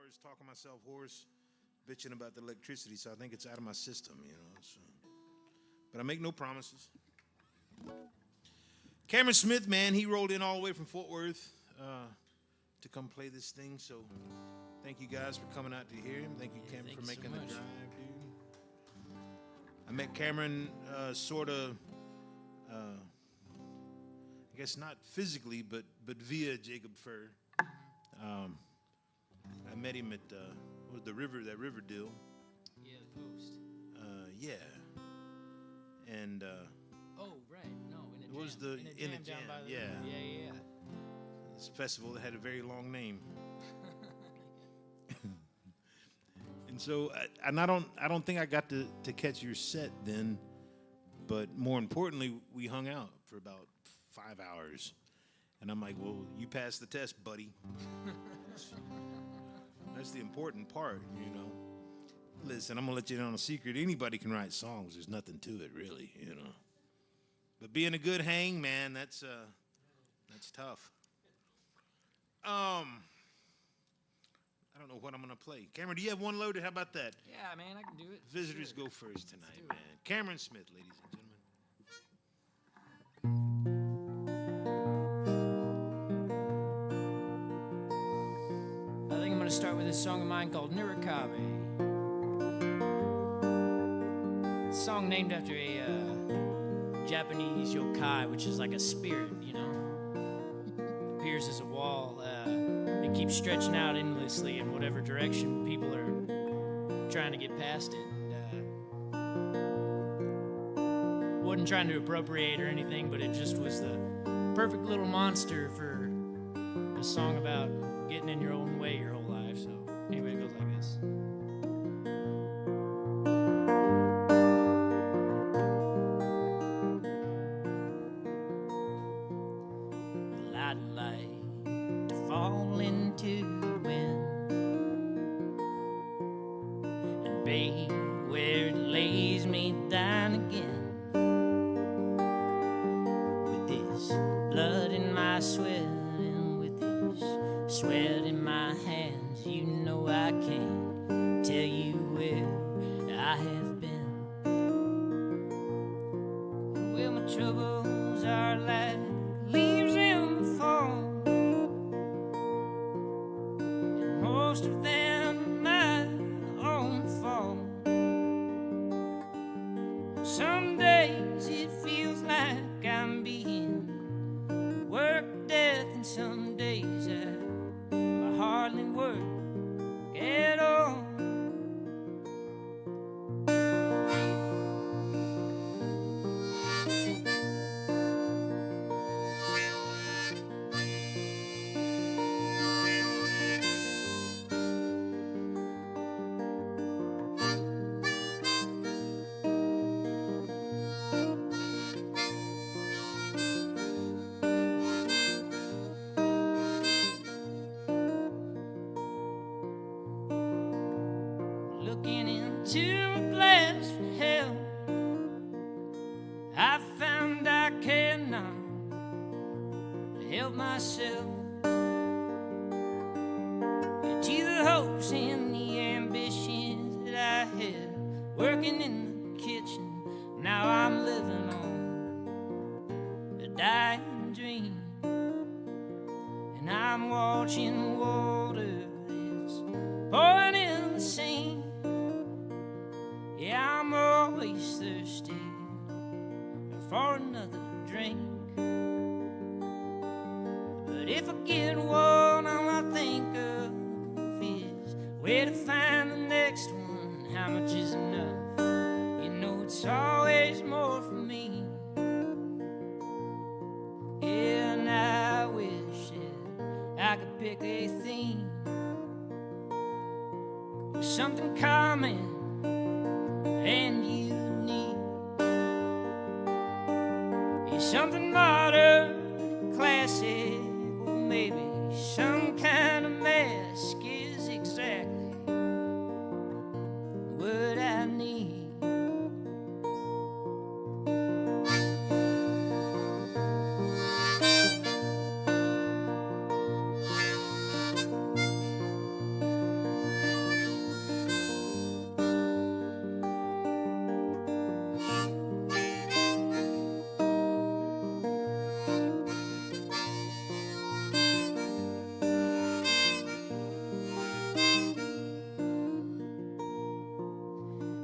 hours talking myself hoarse, bitching about the electricity, so I think it's out of my system, you know. So. But I make no promises. Cameron Smith, man, he rolled in all the way from Fort Worth to come play this thing. So thank you guys for coming out to hear him. Thank you, Cameron, for making the drive, dude. I met Cameron sort of, I guess not physically, but via Jacob Furr. I met him at the river, that river deal. Yeah, the post. Yeah. And oh, right. No, in a it jam. was the in a jam. Down by the Yeah. river. Yeah. This festival that had a very long name. And so I don't think I got to catch your set then, but more importantly, we hung out for about 5 hours. And I'm like, well, you passed the test, buddy. That's the important part, you know. Listen, I'm going to let you in on a secret. Anybody can write songs. There's nothing to it, really, you know. But being a good hang, man, that's tough. I don't know what I'm going to play. Cameron, do you have one loaded? How about that? Yeah, man, I can do it. Visitors go first tonight, man. Cameron Smith, ladies and gentlemen. I think I'm going to start with this song of mine called Nirakabe. A song named after a Japanese yokai, which is like a spirit, you know. Appears as a wall. It keeps stretching out endlessly in whatever direction people are trying to get past it. Wasn't trying to appropriate or anything, but it just was the perfect little monster for a song about getting in your own way your whole life. So anyway, it goes like this. Well, I'd like to fall into the wind and be where it lays me down again. With this blood in my sweat and with this sweat in my hands, you know I can't tell you where I have been. Well, my troubles are like leaves in the fall, and most of them are my own fault. Some days it feels like I'm being worked to death, and some days I hardly work at all. Looking into a glass for help, I found I cannot help myself. It's the hopes and the ambitions that I had working in the kitchen. Now I'm living on a dying dream, and I'm watching water that's pouring in the sink. Yeah, I'm always thirsty for another drink. But if I get one, all I think of is where to find the next one. How much is enough? You know it's always more for me. Yeah, and I wish that I could pick a theme with something common and unique. It's something modern, classic, or maybe some kind of mask is exactly what I need.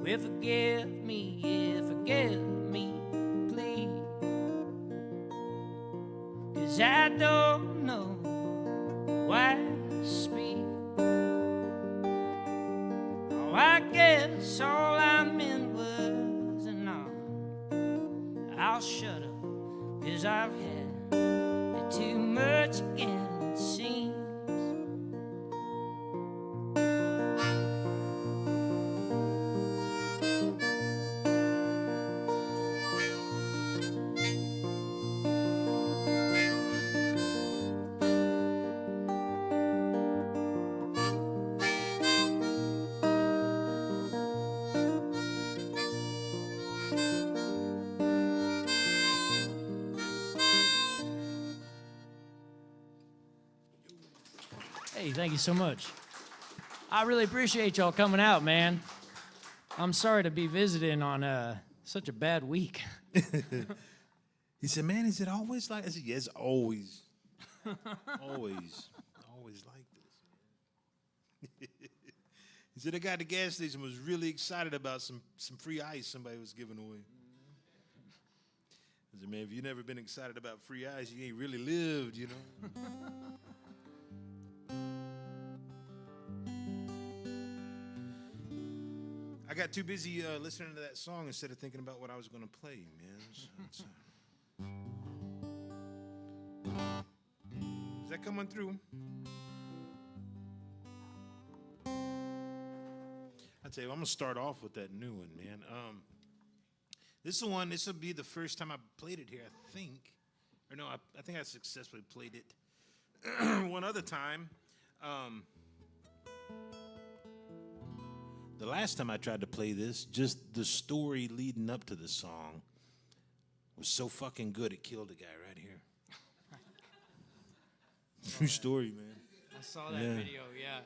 Well, forgive me, yeah, forgive me, please. 'Cause I don't know why to speak. Oh, I guess all I meant was an I'll shut up, 'cause I've had too much again, it seems. Hey, thank you so much. I really appreciate y'all coming out, man. I'm sorry to be visiting on such a bad week. He said, man, is it always like? I said, yes, always. Always like this. He said, the guy at the gas station was really excited about some free ice somebody was giving away. I said, man, if you've never been excited about free ice, you ain't really lived, you know. I got too busy listening to that song instead of thinking about what I was going to play, man. So is that coming through? I tell you, I'm going to start off with that new one, man. This will be the first time I played it here, I think. Or no, I think I successfully played it one other time. The last time I tried to play this, just the story leading up to the song was so fucking good it killed a guy right here. True story, man. I saw that video, yeah.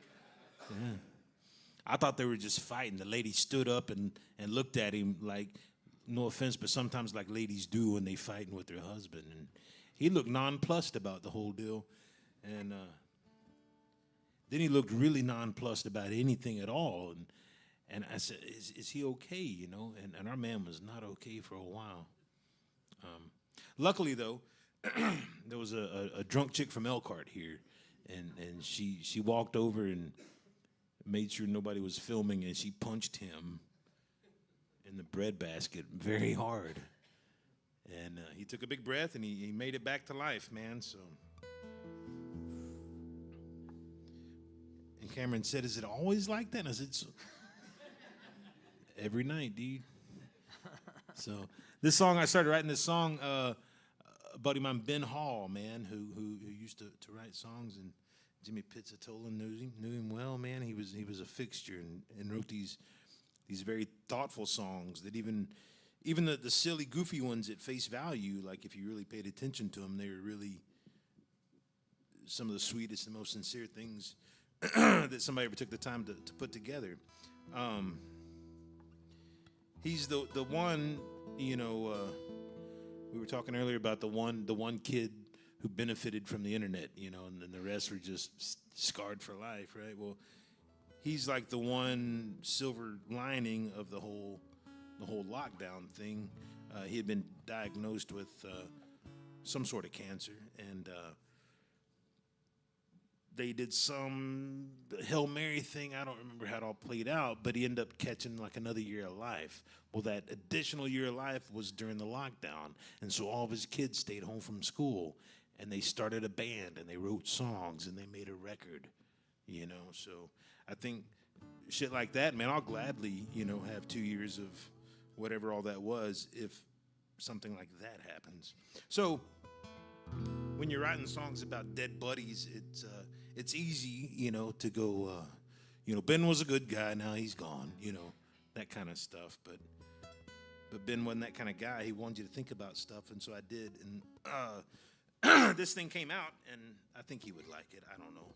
I thought they were just fighting. The lady stood up and looked at him like, no offense, but sometimes like ladies do when they fighting with their husband. And he looked nonplussed about the whole deal. And then he looked really nonplussed about anything at all. And I said, is he okay, you know? And our man was not okay for a while. Luckily, though, there was a drunk chick from Elkhart here. And she walked over and made sure nobody was filming, and she punched him in the breadbasket very hard. And he took a big breath, and he made it back to life, man, so. And Cameron said, is it always like that? And I said, every night, dude. So this song, I started writing this song, a buddy of mine, Ben Hall, man, who used to write songs, and Jimmy Pizzatola knew him well, man. He was a fixture and wrote these very thoughtful songs that even the silly, goofy ones at face value, like if you really paid attention to them, they were really some of the sweetest and most sincere things that somebody ever took the time to put together. He's the one, you know, we were talking earlier about the one kid who benefited from the internet, you know, and then the rest were just scarred for life, right? Well, he's like the one silver lining of the whole lockdown thing. He had been diagnosed with some sort of cancer, and they did some Hail Mary thing. I don't remember how it all played out, but he ended up catching like another year of life. Well, that additional year of life was during the lockdown, and so all of his kids stayed home from school, and they started a band, and they wrote songs, and they made a record, you know. So I think shit like that, man, I'll gladly, you know, have 2 years of whatever all that was if something like that happens. So when you're writing songs about dead buddies, it's easy, you know, to go, you know, Ben was a good guy, now he's gone, you know, that kind of stuff. But Ben wasn't that kind of guy. He wanted you to think about stuff, and so I did. And this thing came out, and I think he would like it. I don't know.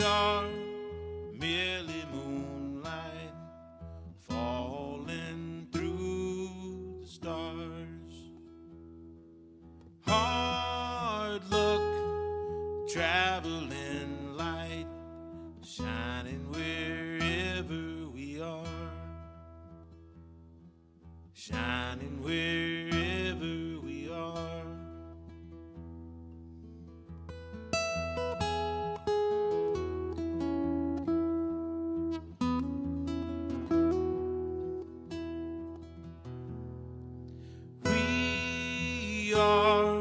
are merely moonlight falling through the stars. Hard luck, traveling light, shining wherever we are. Shining wherever we are. We are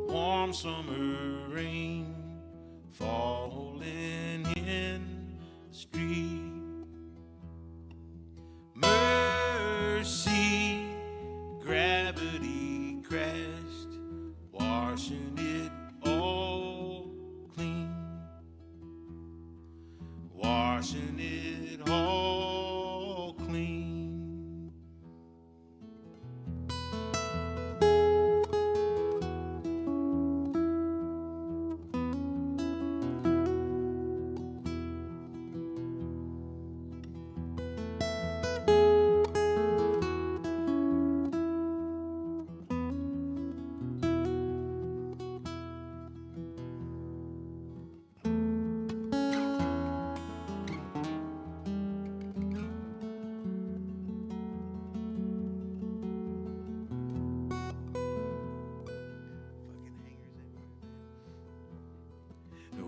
warm summer rain falling in the street. Mercy, gravity crashed, washing it all clean. Washing it all clean.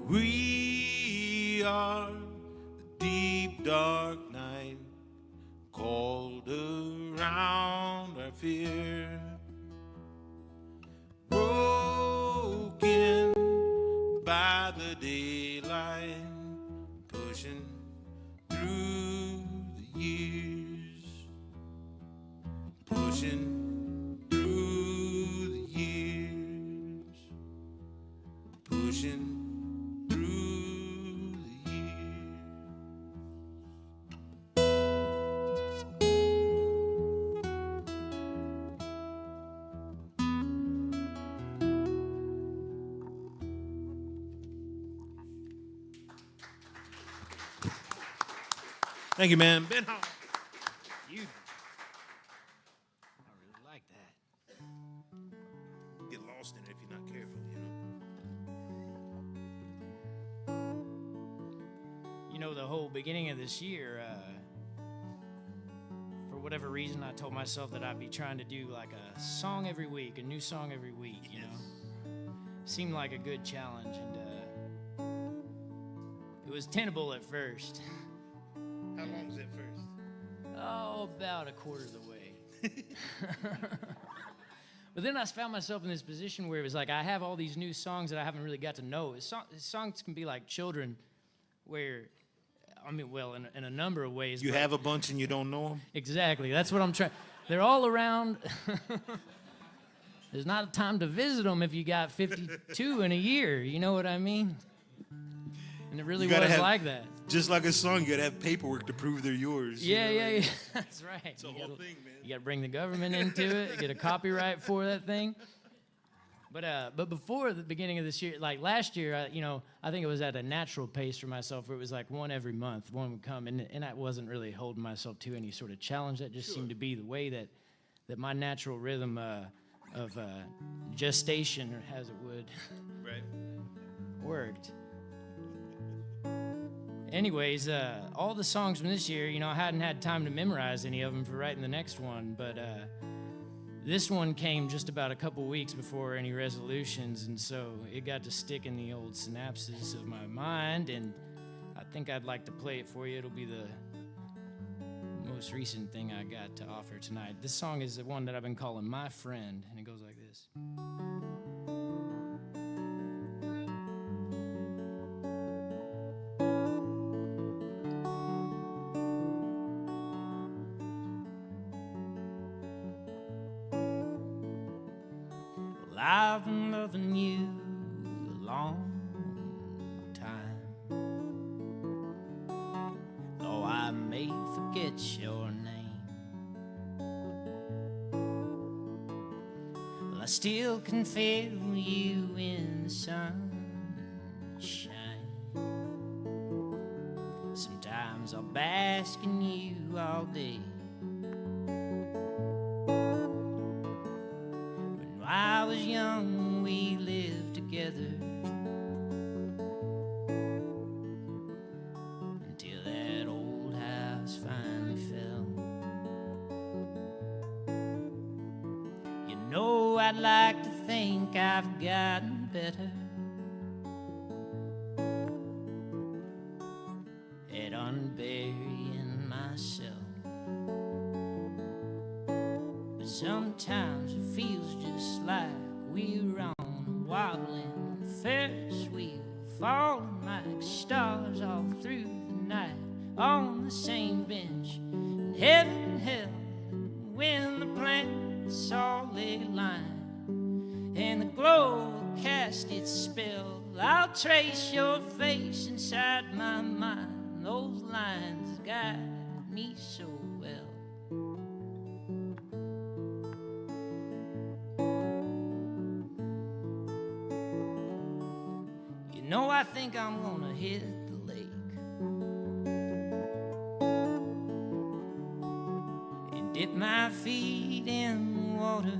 We are the deep dark night, cold around our fear, broken by the daylight, pushing through the years, pushing through the years, pushing. Thank you, man. Ben Hall. You. I really like that. Get lost in it if you're not careful, you know. You know, the whole beginning of this year, for whatever reason, I told myself that I'd be trying to do like a song every week, a new song every week, you know. Seemed like a good challenge, and it was tenable at first. How long was it first? Oh, about a quarter of the way. But then I found myself in this position where it was like I have all these new songs that I haven't really got to know. Songs can be like children where, I mean, well, in a number of ways. You have a bunch and you don't know them? Exactly. That's what I'm trying. They're all around. There's not time to visit them if you got 52 in a year. You know what I mean? And it really was like that. Just like a song, you gotta have paperwork to prove they're yours. Yeah. That's right. It's a whole thing, man. You gotta bring the government into it, get a copyright for that thing. But before the beginning of this year, like last year, I think it was at a natural pace for myself where it was like one every month, one would come, and I wasn't really holding myself to any sort of challenge. That just seemed to be the way that my natural rhythm of gestation, or as it would, worked. Anyways, all the songs from this year, I hadn't had time to memorize any of them for writing the next one, but this one came just about a couple weeks before any resolutions, and so it got to stick in the old synapses of my mind, and I think I'd like to play it for you. It'll be the most recent thing I got to offer tonight. This song is the one that I've been calling My Friend, and it goes like this. I've been loving you a long time, though I may forget your name. Well, I still can feel you in the sunshine. basking you all day. When I was young, we lived together until that old house finally fell. You know, I'd like to think I've gotten better at unburying myself, but sometimes it feels just like we're on a wobbling Ferris wheel, falling like stars all through the night on the same bench in heaven and hell. When the planets all lay line and the glow will cast its spell, I'll trace your face inside my mind. Those lines guide me so well. You know, I think I'm gonna hit the lake and dip my feet in the water.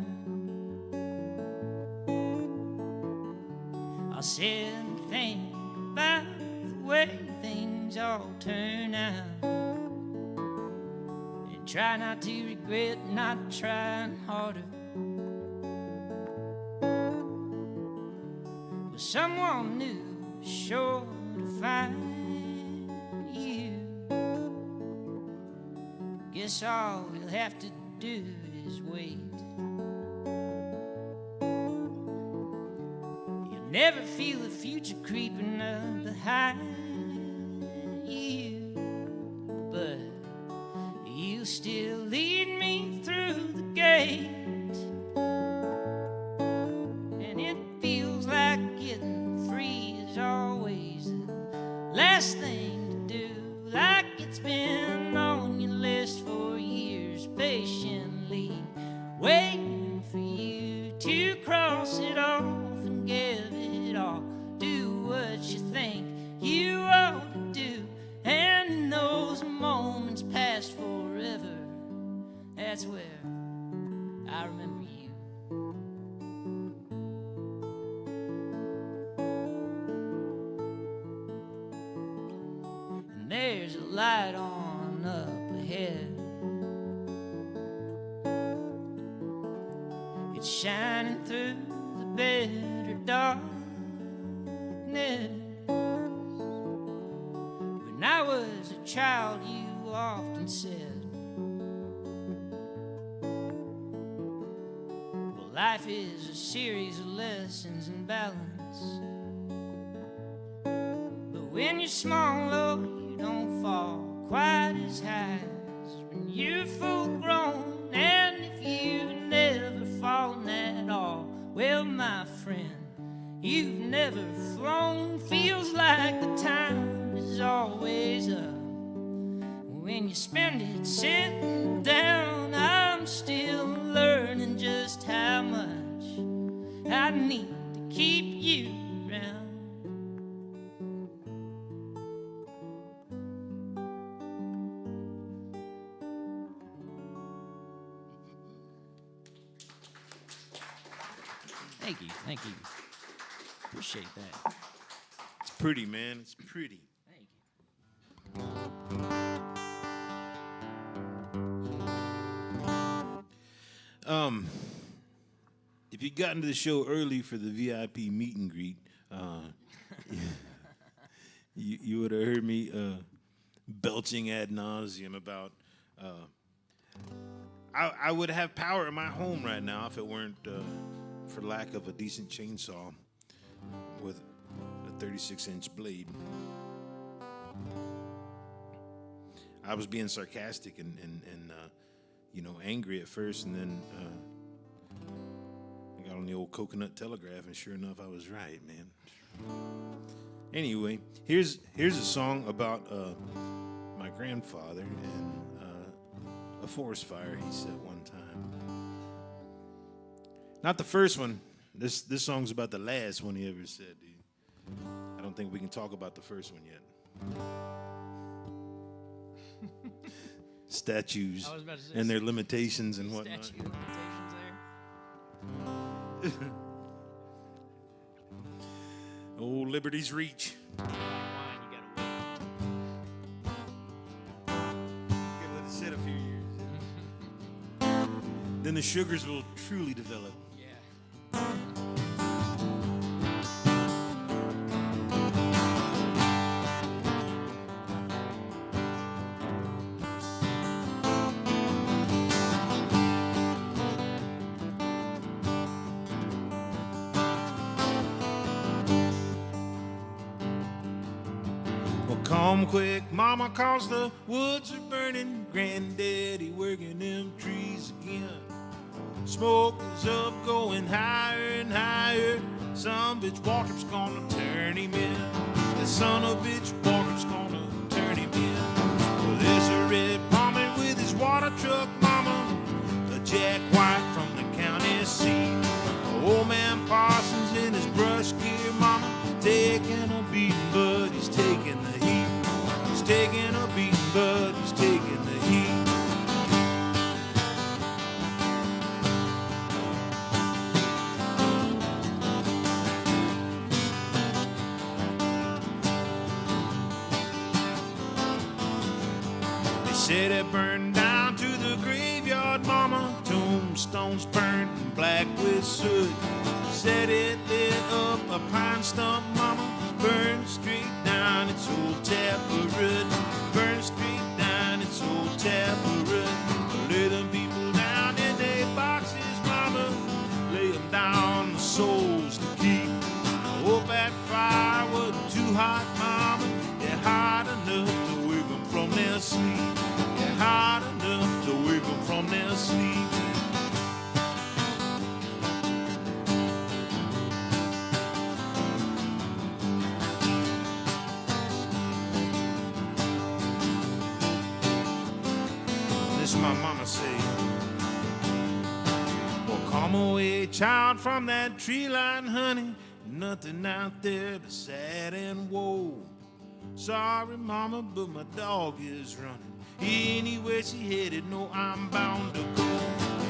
I'll sit and think about the way things all turn out and try not to regret not trying harder. But someone new is sure to find you. Guess all we'll have to do is wait. You'll never feel the future creeping up behind you, but you still lead me through the gate. And it feels like getting free is always the last thing to do, like it's been on your list for years, patiently waiting for you to cross it off and give it all. Do what you think you ought to do, and in those moments past forever, that's where I remember you. And there's a light on up ahead. It's shining through the bitter darkness. When I was a child, you often said, well, life is a series of lessons in balance. But when you're small, oh, you don't fall quite as high as when you're full grown. And if you've never fallen at all, well, my friend, you've never flown. Feels like the time is always up when you spend it sitting down. I'm still learning just how much I need to keep you around. Thank you. Appreciate that. It's pretty, man. It's pretty. Thank you. If you got into the show early for the VIP meet and greet, you would have heard me belching ad nauseum about. I would have power in my home right now if it weren't for lack of a decent chainsaw with a 36-inch blade. I was being sarcastic and angry at first, and then I got on the old coconut telegraph, and sure enough, I was right, man. Anyway, here's a song about my grandfather and a forest fire he set one time. Not the first one. This song's about the last one he ever said. I don't think we can talk about the first one yet. statues I was about to say and their limitations and whatnot. statute limitations there. Oh, Liberty's Reach. Like wine, you gotta wait. Let it sit a few years. Then the sugars will truly develop. Yeah. Well, come quick, mama, cause the woods are burning. Granddaddy working them trees again. Smoke is up, going higher and higher. Some bitch Waltrip's gonna turn him in. The son of bitch Waltrip's gonna turn him in. Well, there's a red pommet with his water truck, mama. A Jack White from the county seat. Old man Parsons in his brush gear, mama. Taking a beating, but he's taking the heat. He's taking a beating, but he's taking the heat. They said it burned down to the graveyard, mama. Tombstones burned black with soot. Said it lit up a pine stump, mama. Burned straight down its old taproot. Burned straight down its old taproot. Lay them people down in their boxes, mama. Lay them down, the souls to keep. I hope that fire wasn't too hot, mama. Yeah, hot enough to wake them from their sleep. Yeah, hot enough to wake them from their sleep. This my mama say. Well, come away, child, from that tree line, honey. Nothing out there but sad and woe. Sorry, mama, but my dog is running. Anywhere she headed, no, I'm bound to go.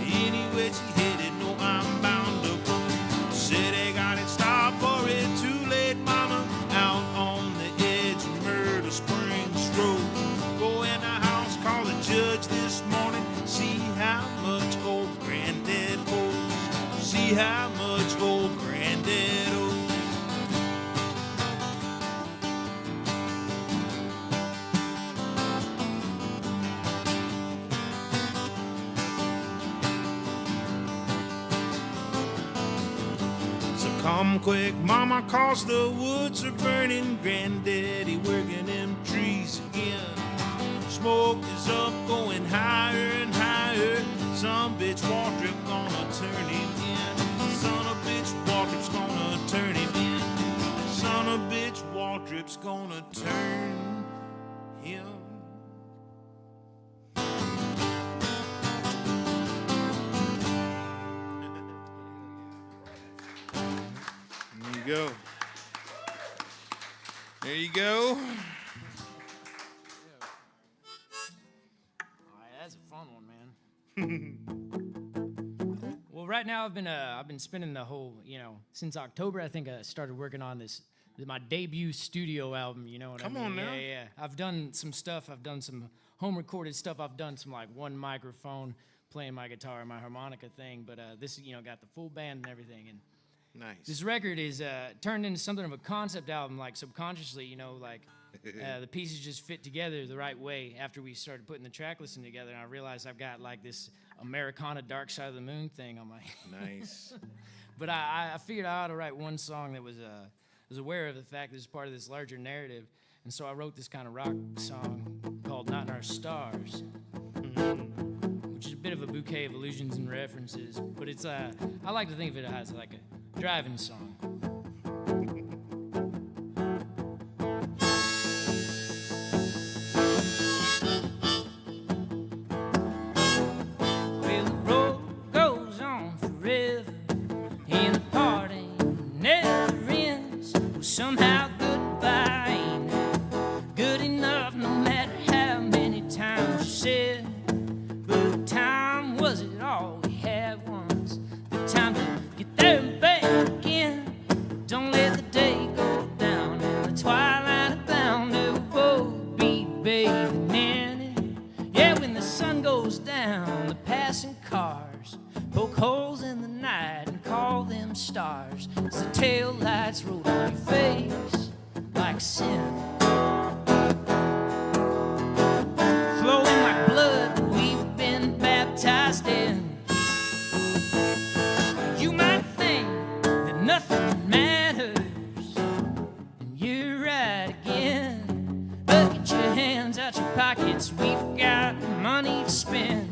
Anywhere she headed, no, I'm bound to go. Said they got it stopped for it too late, mama. Out on the edge of Murder Springs Road. Go in the house, call the judge this morning. See how much old granddad owes. See how much old granddad owes. Come quick, mama, cause the woods are burning. Granddaddy working them trees again. Smoke is up, going higher and higher. Some bitch Waltrip gonna turn him in. Son of bitch Waltrip's gonna turn him in. Son of bitch Waltrip's gonna turn him. There you go. There you go. All right, that's a fun one, man. Well, right now I've been spending the whole, since October. I think I started working on my debut studio album. You know what Come I mean? on now. Yeah. I've done some stuff. I've done some home recorded stuff. I've done some like one microphone playing my guitar and my harmonica thing. But this, got the full band and everything. And Nice. this record is turned into something of a concept album, like subconsciously, the pieces just fit together the right way after we started putting the track listing together. And I realized I've got like this Americana Dark Side of the Moon thing on my. Nice. But I figured I ought to write one song that was aware of the fact that it's part of this larger narrative. And so I wrote this kind of rock song called Not in Our Stars, which is a bit of a bouquet of allusions and references. But it's I like to think of it as like a driving song. Well, the road goes on forever, and the party never ends. Well, somehow goodbye ain't good enough, no matter how many times pockets, we've got money to spend.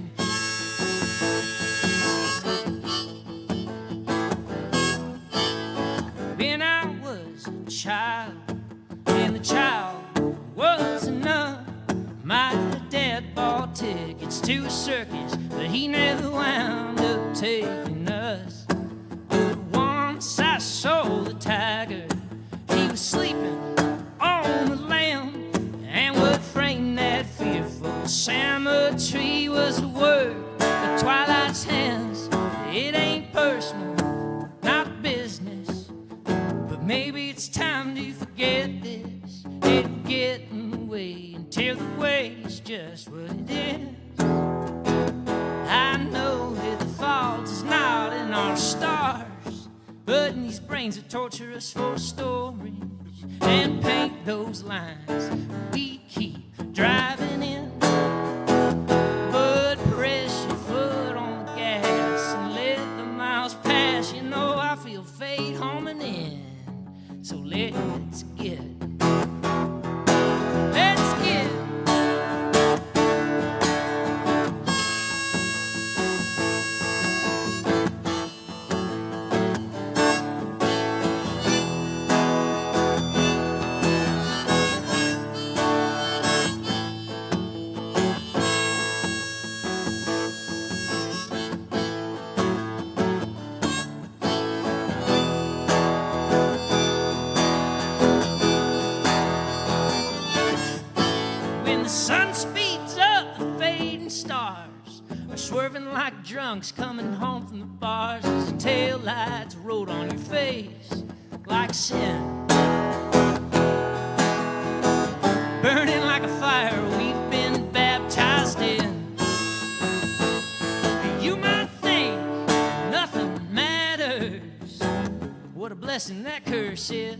When I was a child, and the child was enough, my dad bought tickets to a circus, but he never wound up taking us. But once I saw the tiger, he was sleeping on the lamb, and what framed that fearful cemetery was the work of Twilight's hands. It ain't personal, not business, but maybe it's time to forget this. It'll get in the way until the way is just what it is. I know that the fault is not in our stars, but in these brains that torture us for stories and paint those lines we keep driving in. But press your foot on the gas and let the miles pass. You know I feel fate homing in, so let's get swerving like drunks coming home from the bars as the taillights rolled on your face like sin. Burning like a fire we've been baptized in. You might think nothing matters, what a blessing that curse is.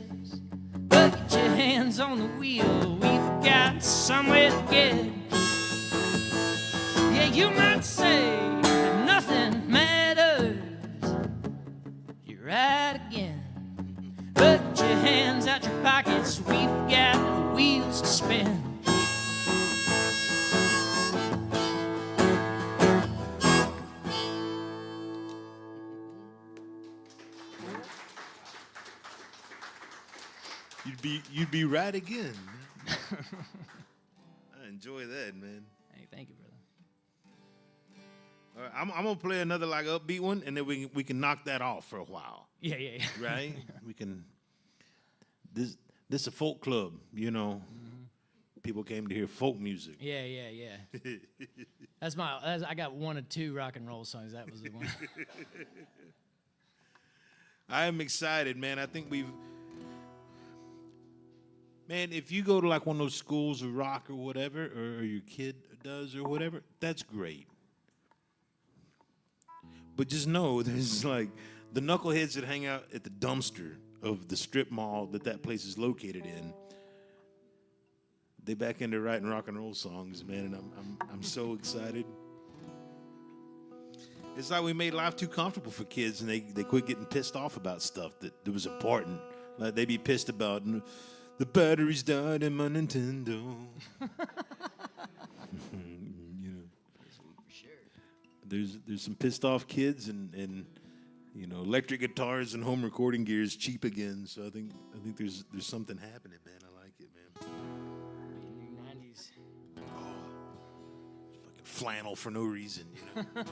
But get your hands on the wheel, we've got somewhere to get. Yeah, you might say that nothing matters. You're right again. But get your hands out your pockets, we've got wheels to spin. You'd be right again. I enjoy that, man. Hey, thank you, brother. All right, I'm gonna play another like upbeat one, and then we can knock that off for a while. Yeah. Right? We can. This is a folk club, you know. Mm-hmm. People came to hear folk music. Yeah. I got one or two rock and roll songs. That was the one. I am excited, man. I think man, if you go to like one of those schools of rock or whatever, or your kid does or whatever, that's great. But just know there's like the knuckleheads that hang out at the dumpster of the strip mall that place is located in. They back into writing rock and roll songs, man, and I'm so excited. It's like we made life too comfortable for kids, and they quit getting pissed off about stuff that was important. Like they be pissed about the battery's died in my Nintendo. You know, for sure. There's some pissed off kids, and you know, electric guitars and home recording gear is cheap again. So I think there's something happening, man. I like it, man. In the 90s. Oh, fucking flannel for no reason, you know.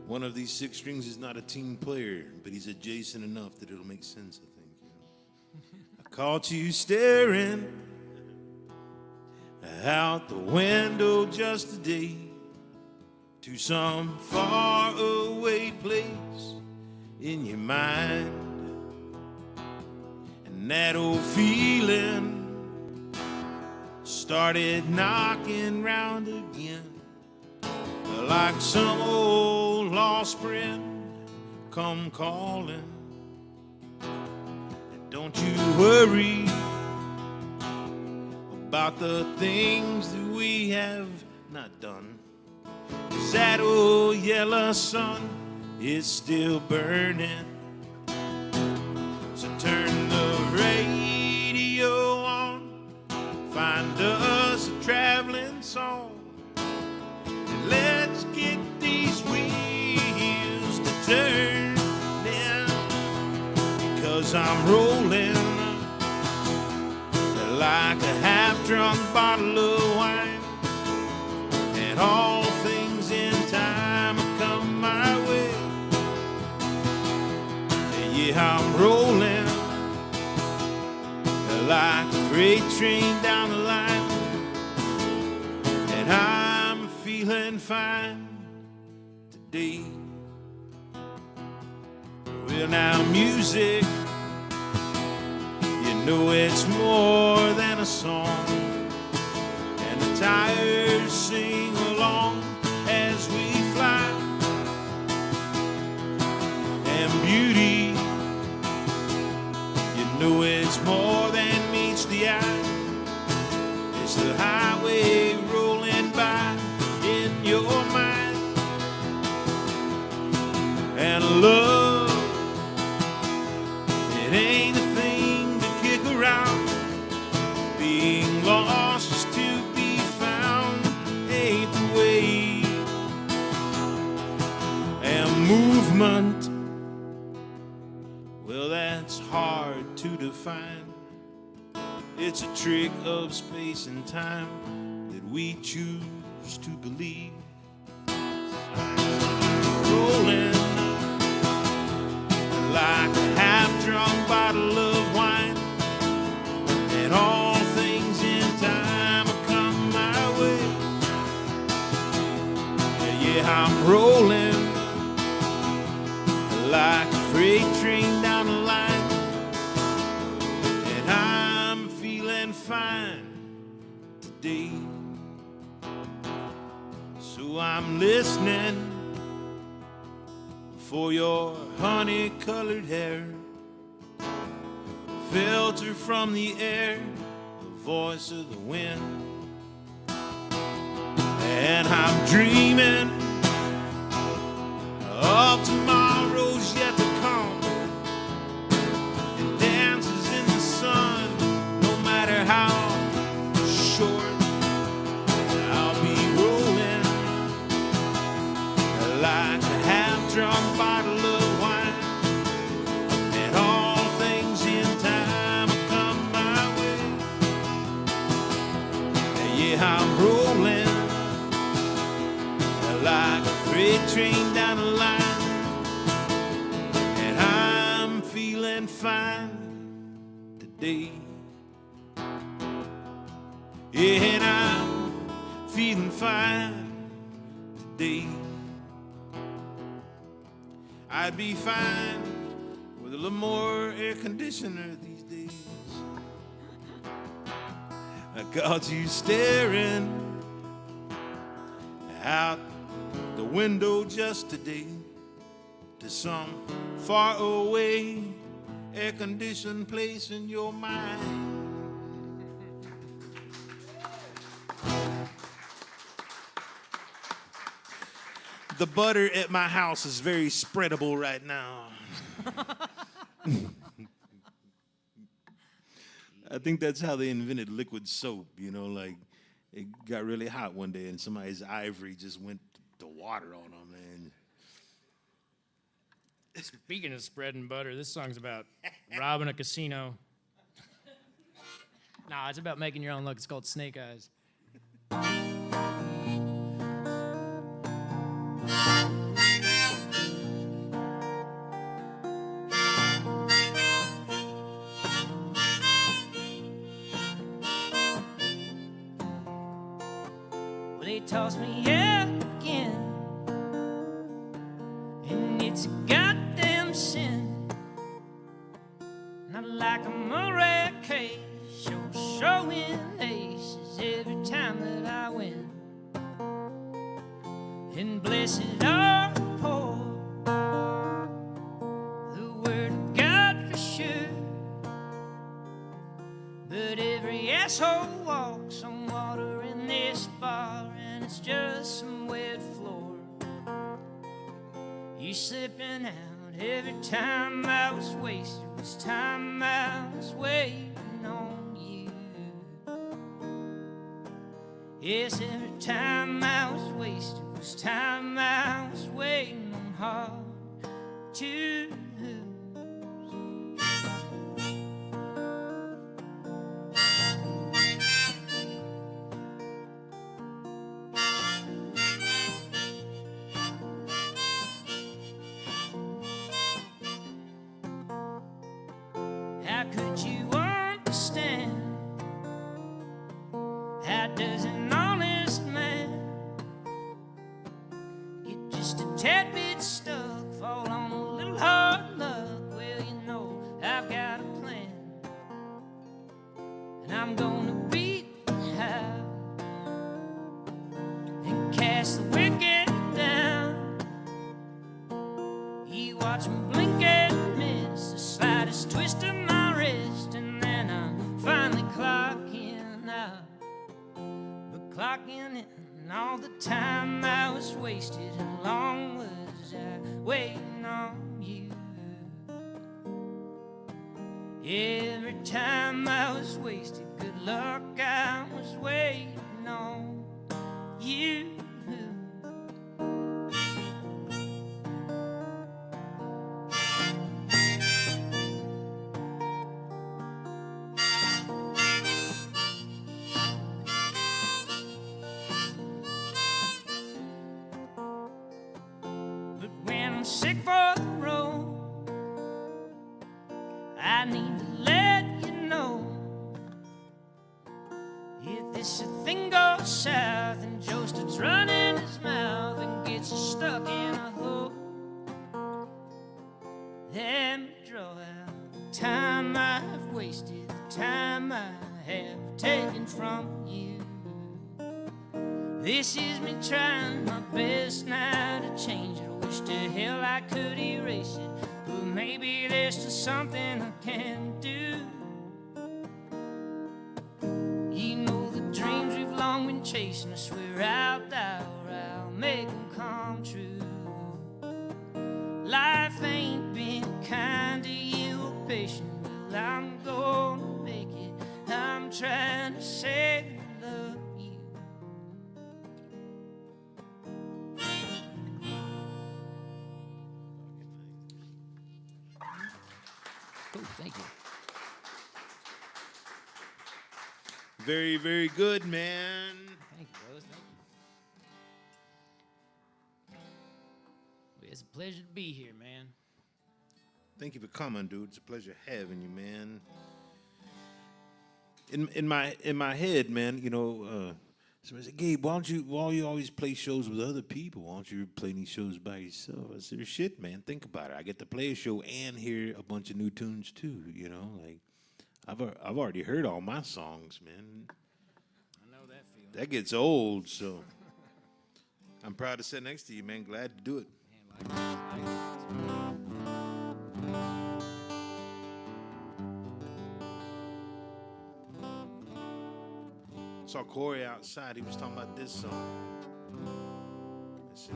One of these six strings is not a team player, but he's adjacent enough that it'll make sense, I think. You know? I caught you staring out the window just today to some far away place in your mind. And that old feeling started knocking round again, like like some old lost friend come calling. And don't you worry about the things that we have not done. 'Cause that old yellow sun is still burning. So turn the radio on, find us a traveling song, and let's get these wheels to turn now. Because I'm rolling like a half-drunk bottle of wine, and all things in time come my way. Yeah, I'm rolling like a freight train down the line, and I'm feeling fine today. Well, now music, you know it's more than a song, and the tires sing along as we fly. And beauty, you know it's more than meets the eye. It's the highway rolling by in your mind. And love, it ain't a thing to kick around. Being lost is to be found, ain't the way. And movement, well, that's hard to define. It's a trick of space and time that we choose to believe. Rolling like a half-drunk bottle of wine, and all things in time will come my way. Yeah, I'm rolling like a freight train down the line, and I'm feeling fine today. So I'm listening for your honey-colored hair, filter from the air, the voice of the wind. And I'm dreaming of tomorrow's yet to come, and dances in the sun, no matter how short. I'll be rolling like a half-drunk bottle of wine, and all things in time will come my way. Yeah, I'm rolling like a freight train down the line, and I'm feeling fine today. Yeah, and I'm feeling fine today. I'd be fine with a little more air conditioner these days. I got you staring out the window just today to some far away air-conditioned place in your mind. The butter at my house is very spreadable right now. I think that's how they invented liquid soap, you know, like it got really hot one day and somebody's ivory just went to water on them, man. Speaking of spreading butter, this song's about robbing a casino. Nah, it's about making your own luck. It's called Snake Eyes. Well, they tossed me out again, and it's a goddamn sin. Not like I'm a rare case, you're showing aces every time that I win. and blessed are the poor. The word of God for sure. But every asshole walks on water in this bar, and it's just some wet floor. You slipping out every time I was wasted. Was time I was waiting on you. Yes, every time I was wasted was time I was waiting on hard to lose. How could you understand? How does an honest man get just a tad bit stuck, fall on a little hard luck? Well, you know, I've got a plan, and I'm gonna beat the house and cast the wicked down. You watch me blink and miss the slightest twist of my wrist, and then I'm finally clocking out. But clocking in all the time I was wasted, how long was I waiting on you? Every time I was wasted, good luck, I was waiting on you. But when I'm sick for the road, I need to let you know. If this thing goes south and Joe starts running his mouth and gets stuck in a hole, let me draw out the time I've wasted, the time I have taken from you. This is me trying my best now to change it. I wish to hell I could erase it, but maybe there's still something I can do. You know the dreams we've long been chasing, I swear out loud I'll make them come true. Life ain't been kind to you or patient, well I'm gonna make it. I'm trying to say I love you. Cool, thank you. Very, very good, man. Thank you, brothers. Thank you. Well, it's a pleasure to be here, man. Thank you for coming, dude. It's a pleasure having you, man. In my head, man, you know, somebody said, Gabe, why you always play shows with other people? Why don't you play these shows by yourself? I said, shit, man, think about it. I get to play a show and hear a bunch of new tunes too, you know? Like, I've already heard all my songs, man. I know that feeling. That gets old, so I'm proud to sit next to you, man. Glad to do it. Man, Saw Corey outside. He was talking about this song. I said,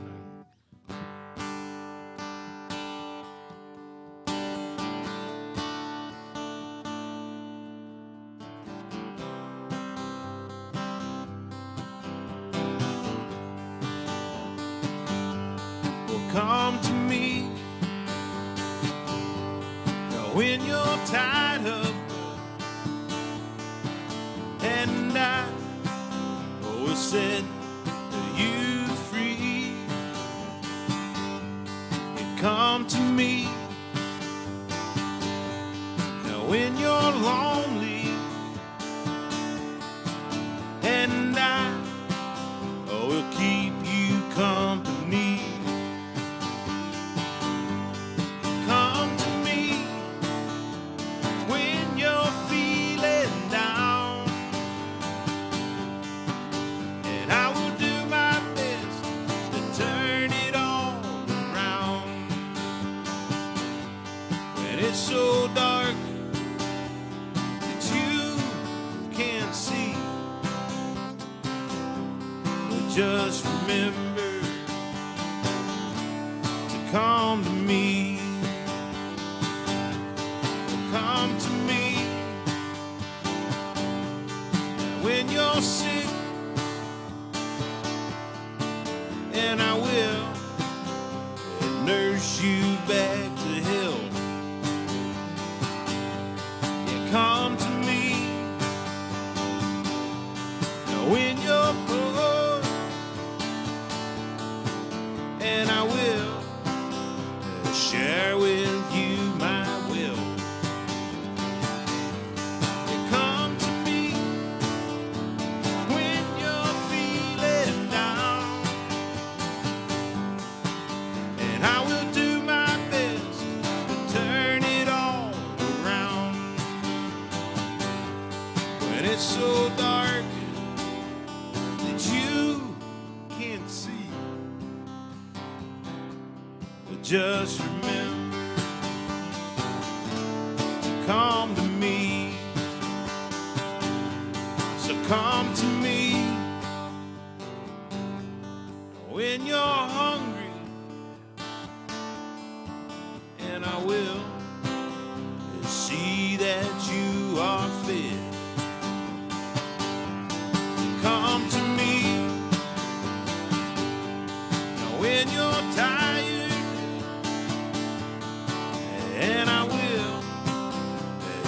well, come to me when you're tired of and I will set you free. And come to me now when you're lonely, and I will keep you company. Come to me when you're feeling down, and I will do my best to turn remember to come to me. Come to me when you're sick, and I will nurse you back to health. Yeah, come to me when you're poor, and I will share with you my will. Yeah, come to me when you're feeling down, and I will do my best to turn it all around. When it's so dark that you can't see, but just remember to come to me. So come to me when you're hungry, and I will see that you are fed. Come to me when you're tired, and I will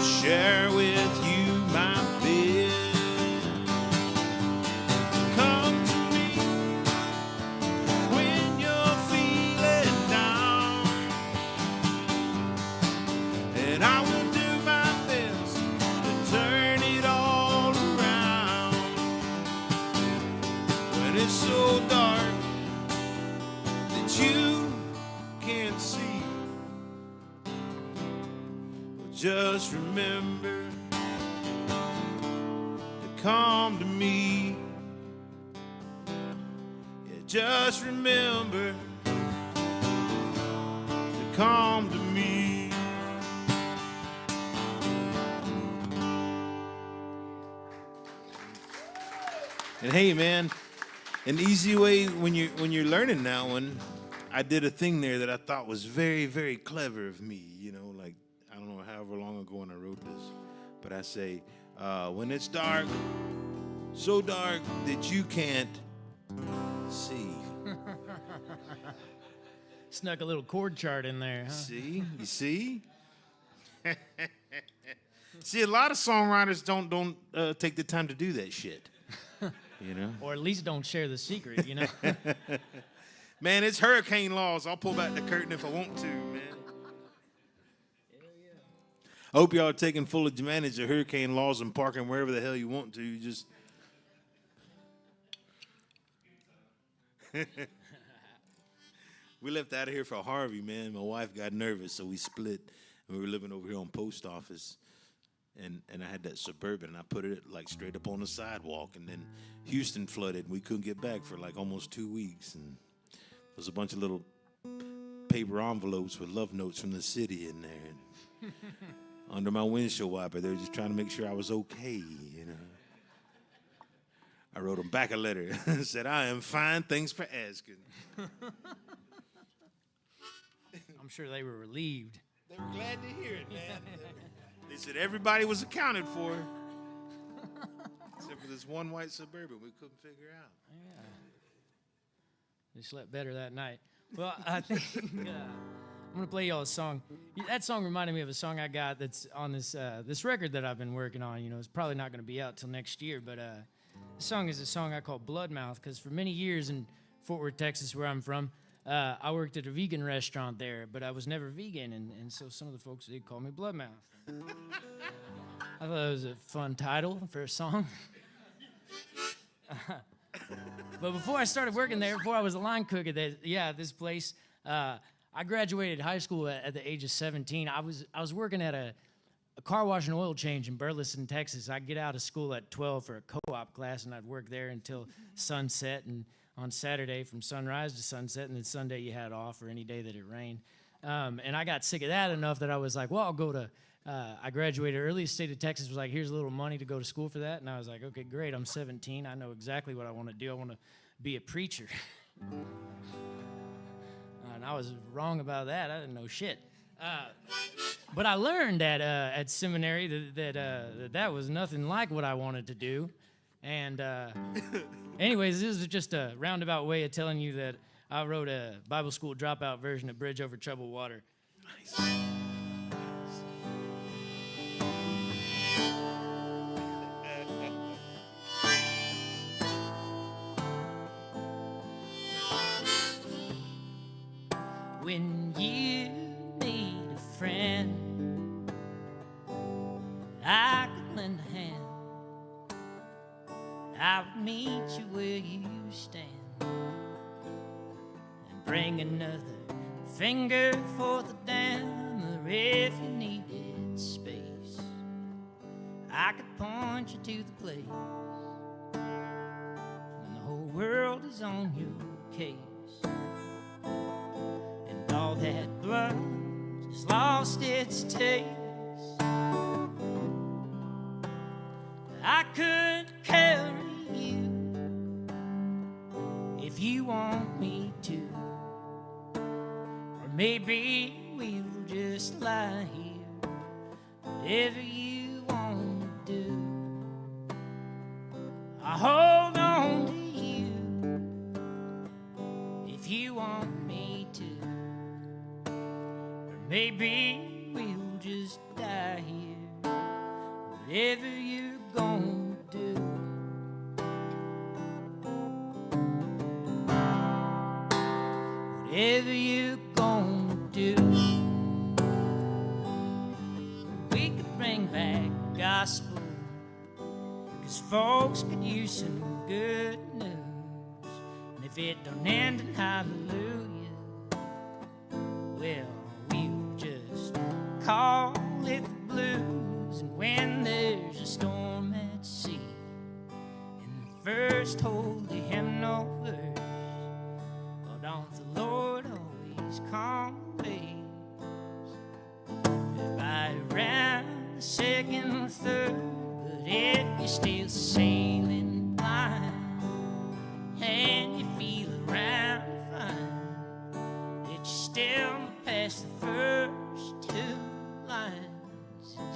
share with you my bed. Come to me when you're feeling down, and I will do my best to turn it all around. When it's so dark that you can't see, but just remember to come to me. Yeah, just remember to come to me. And hey, man, an easy way when you're learning that one, I did a thing there that I thought was very, very clever of me. You know, like, I don't know however long ago when I wrote this, but I say, when it's dark, so dark that you can't see. Snuck a little chord chart in there, huh? See? You see? See, a lot of songwriters don't take the time to do that shit. You know? Or at least don't share the secret, you know? Man, it's hurricane laws. I'll pull back the curtain if I want to, man. I hope y'all are taking full advantage of hurricane laws and parking wherever the hell you want to. You just... We left out of here for Harvey, man. My wife got nervous, so we split. We were living over here on Post Office. And I had that Suburban, and I put it like straight up on the sidewalk. And then Houston flooded, and we couldn't get back for like almost 2 weeks. And there was a bunch of little paper envelopes with love notes from the city in there. And under my windshield wiper, they were just trying to make sure I was okay, you know. I wrote them back a letter and said, I am fine, thanks for asking. I'm sure they were relieved. They were glad to hear it, man. They said everybody was accounted for, except for this one white Suburban we couldn't figure out. Yeah. They slept better that night. Well, I think I'm going to play y'all a song. That song reminded me of a song I got that's on this record that I've been working on. You know, it's probably not going to be out till next year, but this song is a song I call Bloodmouth, because for many years in Fort Worth, Texas, where I'm from, I worked at a vegan restaurant there, but I was never vegan, and so some of the folks did call me Bloodmouth. I thought it was a fun title for a song. But before I started working there, before I was a line cook at this place, I graduated high school at the age of 17. I was working at a car wash and oil change in Burleson, Texas. I'd get out of school at 12 for a co-op class, and I'd work there until sunset, and on Saturday from sunrise to sunset, and then Sunday you had off, or any day that it rained. And I got sick of that enough that I was like, well, I'll go to, I graduated early. The state of Texas was like, here's a little money to go to school for that. And I was like, okay, great. I'm 17. I know exactly what I want to do. I want to be a preacher. And I was wrong about that. I didn't know shit. But I learned at seminary that was nothing like what I wanted to do. And anyways, this is just a roundabout way of telling you that I wrote a Bible school dropout version of Bridge Over Troubled Water. Nice. When you need a friend, I could lend a hand. I would meet you where you stand and bring another finger for the dammer if you needed space. I could point you to the place when the whole world is on your case. All that blood just lost its taste. I could carry you if you want me to, or maybe we'll just lie here, whatever you want to do. I hold on to you if you want me to. Maybe we'll just die here, whatever you're gonna do. Whatever you're gonna do. We could bring back gospel, 'cause folks could use some good news. And if it don't end in hallelujah, well, call it the blues. And when there's a storm at sea, in the first holy hymnal verse, oh, don't the Lord always calm the waves? By around the second or third, but if you're still sailing blind and you feel around fine, that you still past the first two lines.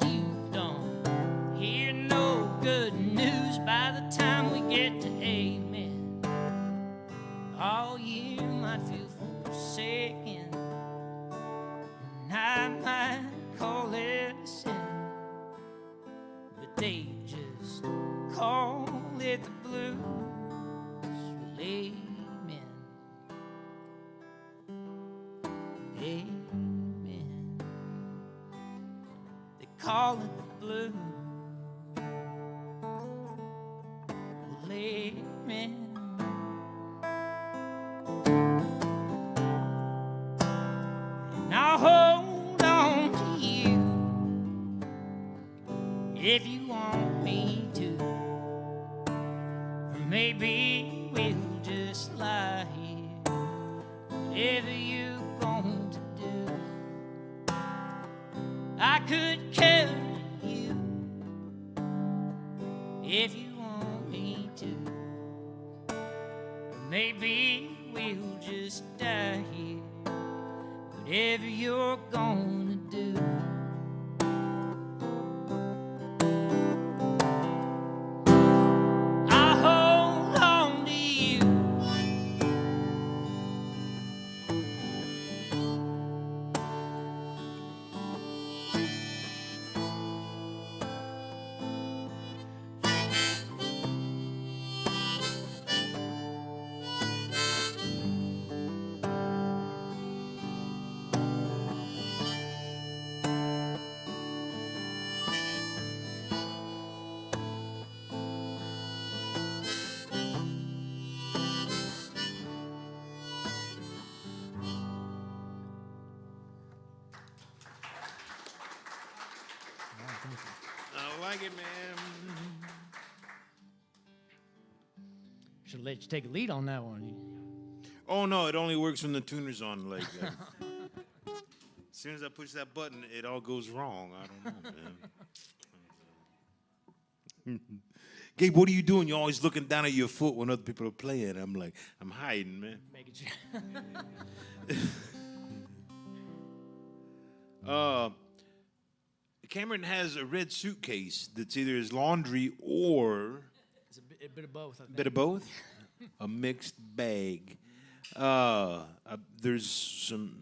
You don't hear no good news by the time we get to amen. All you might feel forsaken, and I might call it a sin, but they just call it the blues. Well, amen. Amen. Call it the blue. Well, amen. And I'll hold on to you if you want me to, or maybe we'll just lie here, whatever you're going to do. I could carry you if you want me to, or maybe we'll just die here, whatever you're gonna do. I hold on to you. I like it, man. Should let you take a lead on that one. Oh no, it only works when the tuner's on. Like, as soon as I push that button, it all goes wrong. I don't know, man. Gabe, what are you doing? You're always looking down at your foot when other people are playing. I'm like, I'm hiding, man. Making sure. Cameron has a red suitcase that's either his laundry or It's a bit of both. I think. bit of both, a mixed bag. There's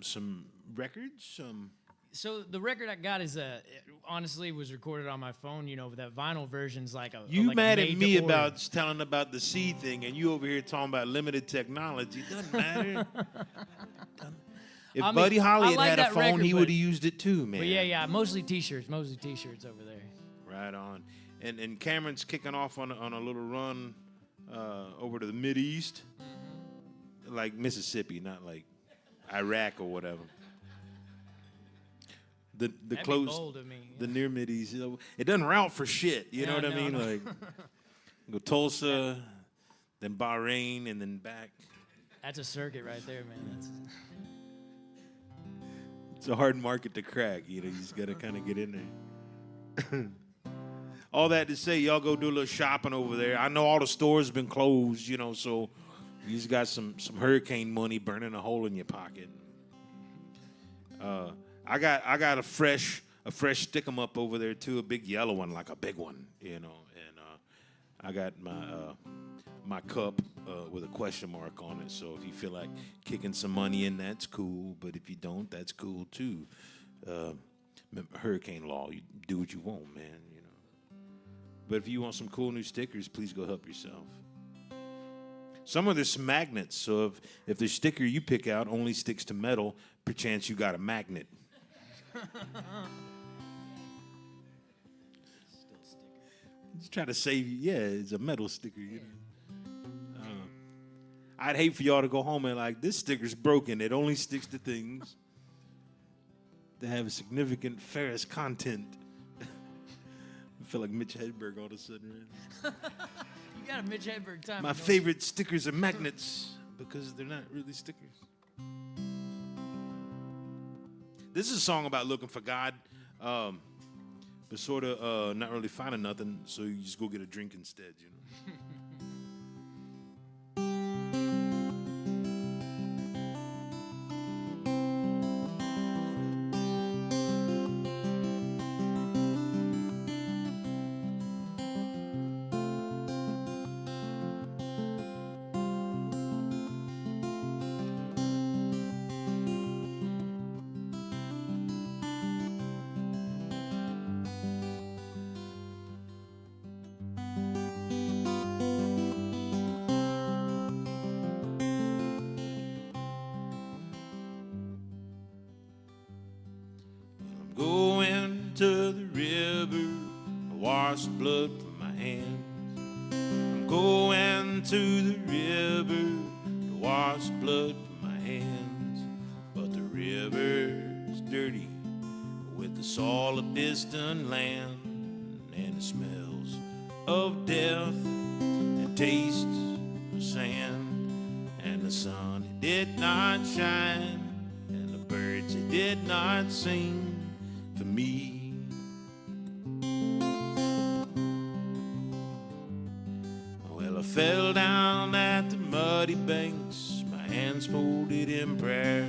some records. So the record I got is honestly was recorded on my phone. You know, that vinyl version's like a. You like mad at made me to order. about telling about the C thing, and you over here talking about limited technology. Doesn't matter. If I mean, Buddy Holly I had like had a that phone, record, he but- would have used it too, man. But yeah, mostly t-shirts over there. Right on. And Cameron's kicking off on a little run over to the Mideast, like Mississippi, not like Iraq or whatever. The That'd close, be bold of me. the near Mideast. You know, it doesn't route for shit. You know what I No, mean? no. Like go Tulsa, then Bahrain, and then back. That's a circuit right there, man. It's a hard market to crack. You know, you just gotta kind of get in there. All that to say, y'all go do a little shopping over there. I know all the stores have been closed, you know, so you just got some hurricane money burning a hole in your pocket. I got a fresh stick 'em up over there too, a big yellow one, like a big one, you know. And I got my cup with a question mark on it. So if you feel like kicking some money in, that's cool. But if you don't, that's cool too. Hurricane law, you do what you want, man. You know. But if you want some cool new stickers, please go help yourself. Some of there's magnets. So if the sticker you pick out only sticks to metal, perchance you got a magnet. Just try to save you. Yeah, it's a metal sticker. You know. I'd hate for y'all to go home and like, this sticker's broken. It only sticks to things that have a significant ferrous content. I feel like Mitch Hedberg all of a sudden. Right? You got a Mitch Hedberg time. My favorite stickers are magnets because they're not really stickers. This is a song about looking for God, but sort of not really finding nothing, so you just go get a drink instead, you know. Going to the river, I wash the blood from my hands. I'm going to the river to wash blood from my hands. But the river's dirty with the salt of distant land, and the smells of death and tastes of sand. And the sun it did not shine, and the birds it did not sing for me. Well, I fell down at the muddy banks, my hands folded in prayer.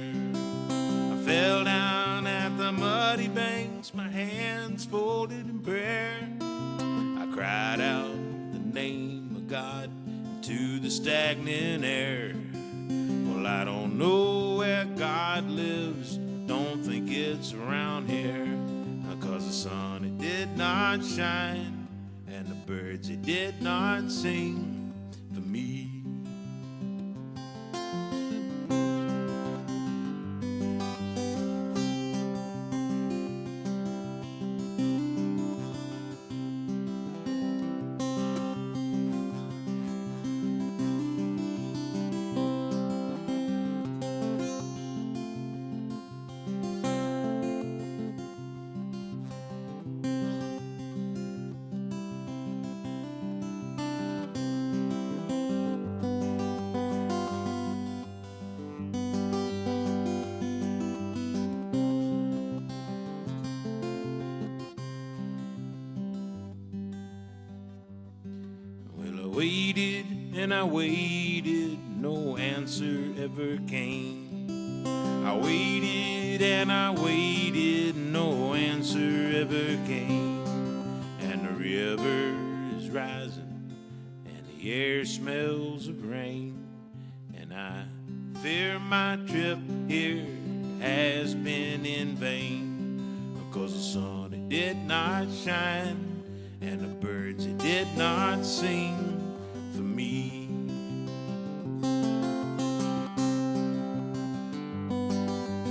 I fell down at the muddy banks, my hands folded in prayer. I cried out the name of God to the stagnant air. Well, I don't know where God lives, don't think it's around here, 'cause the sun it did not shine, and the birds it did not sing for me. waited and I waited, no answer ever came. I waited and I waited, no answer ever came. And the river is rising and the air smells of rain. And I fear my trip here has been in vain, because the sun, it did not shine, and the birds, it did not sing for me.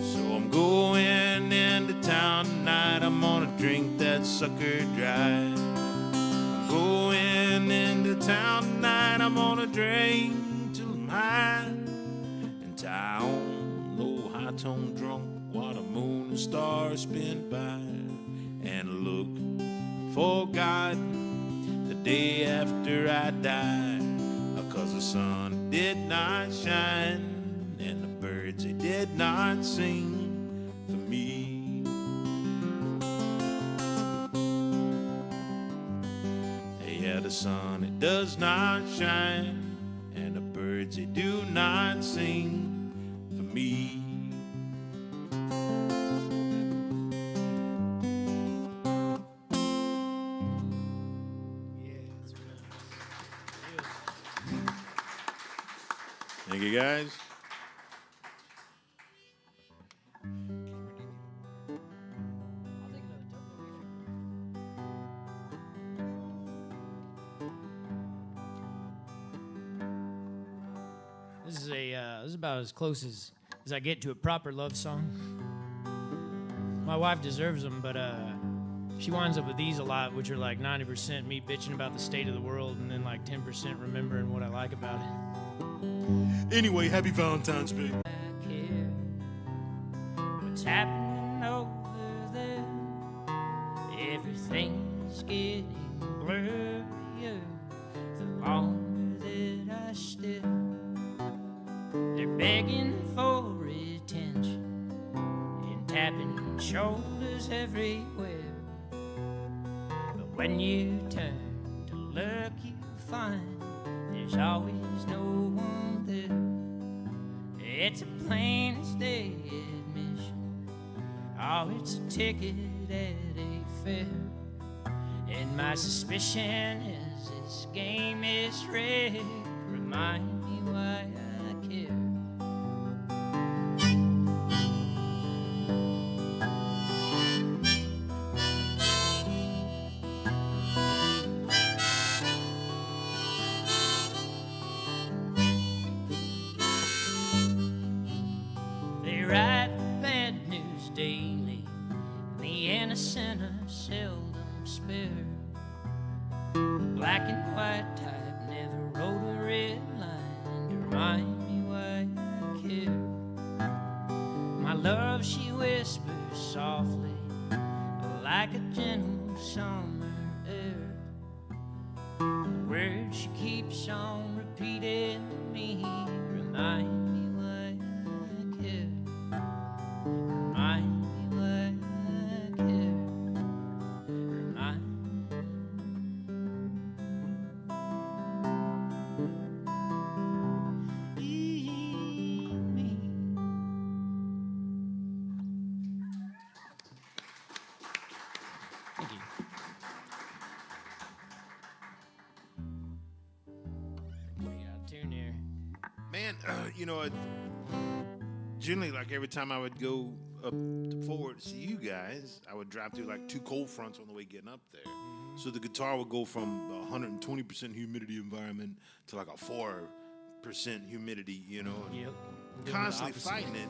So I'm going into town tonight, I'm gonna drink that sucker dry. I'm going into town tonight, I'm gonna drink till I'm high and tie on low high tone drunk while the moon and stars spin by, and look for God the day after I die, because the sun did not shine and the birds, they did not sing for me. Yeah, the sun, it does not shine and the birds, they do not sing for me. Thank you, guys. This is about as close as I get to a proper love song. My wife deserves them, but she winds up with these a lot, which are like 90% me bitching about the state of the world, and then like 10% remembering what I like about it. Anyway, happy Valentine's Day. I care what's happening over there. Everything's getting blurrier the longer that I stare. They're begging for attention and tapping shoulders everywhere. But when you turn to look, you find there's always no one there. It's a plain as day admission. Oh, it's a ticket at a fair. And my suspicion is this game is rigged. Remind me why I care. They write bad news daily, and the innocent are seldom spared. The black and white type never wrote a red line to remind me why I care. My love, she whispers softly, like a gentle summer air. The words she keeps on repeating to me remind me why I care. Remind me why I care. Remind me. Thank you. We got a tune here. Man, generally, like every time I would go up to forward to see you guys, I would drive through like two cold fronts on the way getting up there. So the guitar would go from a 120% humidity environment to like a 4% humidity, and Yep. constantly fighting it.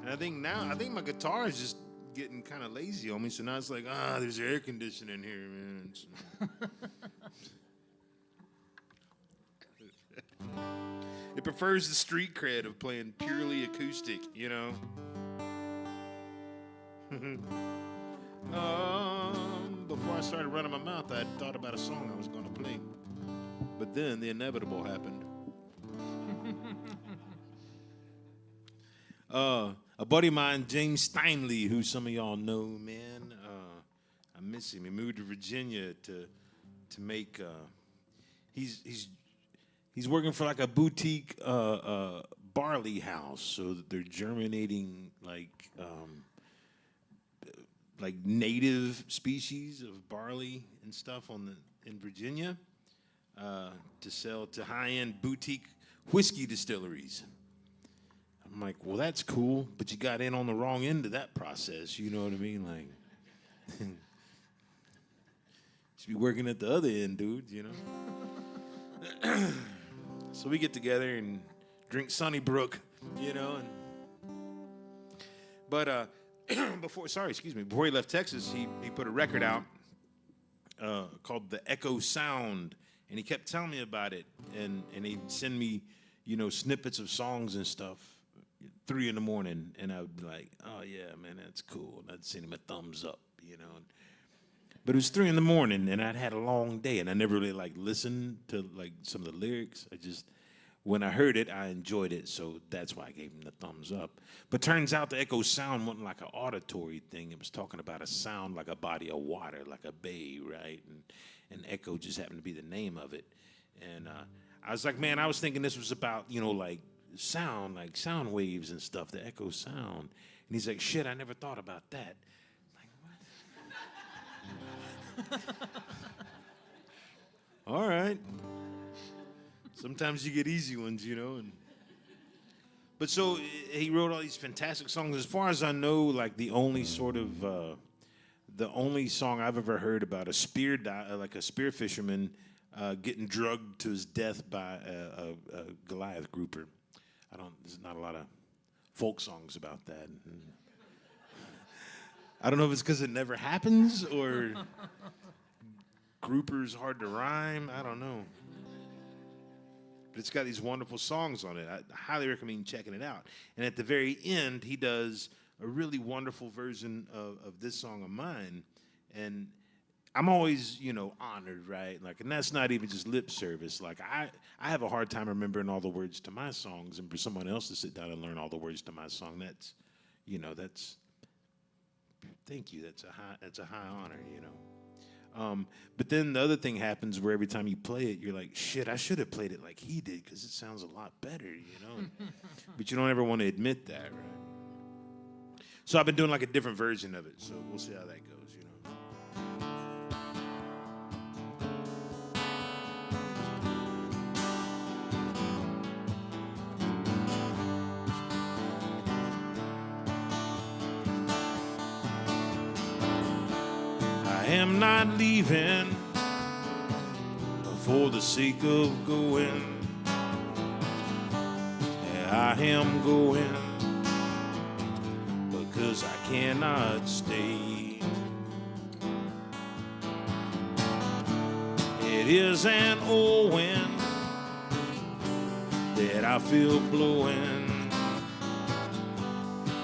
And I think my guitar is just getting kind of lazy on me. So now it's like, there's air conditioning here, man. It prefers the street cred of playing purely acoustic, Before I started running my mouth, I had thought about a song I was going to play. But then the inevitable happened. A buddy of mine, James Steinley, who some of y'all know, man, I miss him. He moved to Virginia to make he's working for like a boutique barley house, so that they're germinating like native species of barley and stuff in Virginia to sell to high-end boutique whiskey distilleries. I'm like, well, that's cool, but you got in on the wrong end of that process. You know what I mean? Like, you should be working at the other end, dude. You know. So we get together and drink Sunnybrook, you know. But before he left Texas, he put a record out called The Echo Sound, and he kept telling me about it, and he'd send me, you know, snippets of songs and stuff. 3 a.m, and I would be like, "Oh yeah, man, that's cool." And I'd send him a thumbs up, you know. But it was 3 a.m, and I'd had a long day, and I never really like listened to like some of the lyrics. When I heard it, I enjoyed it, so that's why I gave him the thumbs up. But turns out the Echo Sound wasn't like an auditory thing. It was talking about a sound like a body of water, like a bay, right? And Echo just happened to be the name of it. And I was like, man, I was thinking this was about, you know, like sound, like sound waves and stuff, the Echo Sound. And he's like, shit, I never thought about that. I'm like, what? All right. Sometimes you get easy ones, you know. But so he wrote all these fantastic songs. As far as I know, like the only song I've ever heard about a spear fisherman getting drugged to his death by a Goliath grouper. There's not a lot of folk songs about that. I don't know if it's because it never happens or grouper's hard to rhyme. I don't know. But it's got these wonderful songs on it. I highly recommend checking it out. And at the very end, he does a really wonderful version of this song of mine. And I'm always, you know, honored, right? Like, and that's not even just lip service. Like, I have a hard time remembering all the words to my songs, and for someone else to sit down and learn all the words to my song, thank you. That's a high honor, you know. But then the other thing happens where every time you play it, you're like, shit, I should have played it like he did because it sounds a lot better, you know? But you don't ever want to admit that, right? So I've been doing like a different version of it, so we'll see how that goes, you know? I am not leaving for the sake of going. I am going because I cannot stay. It is an old wind that I feel blowing.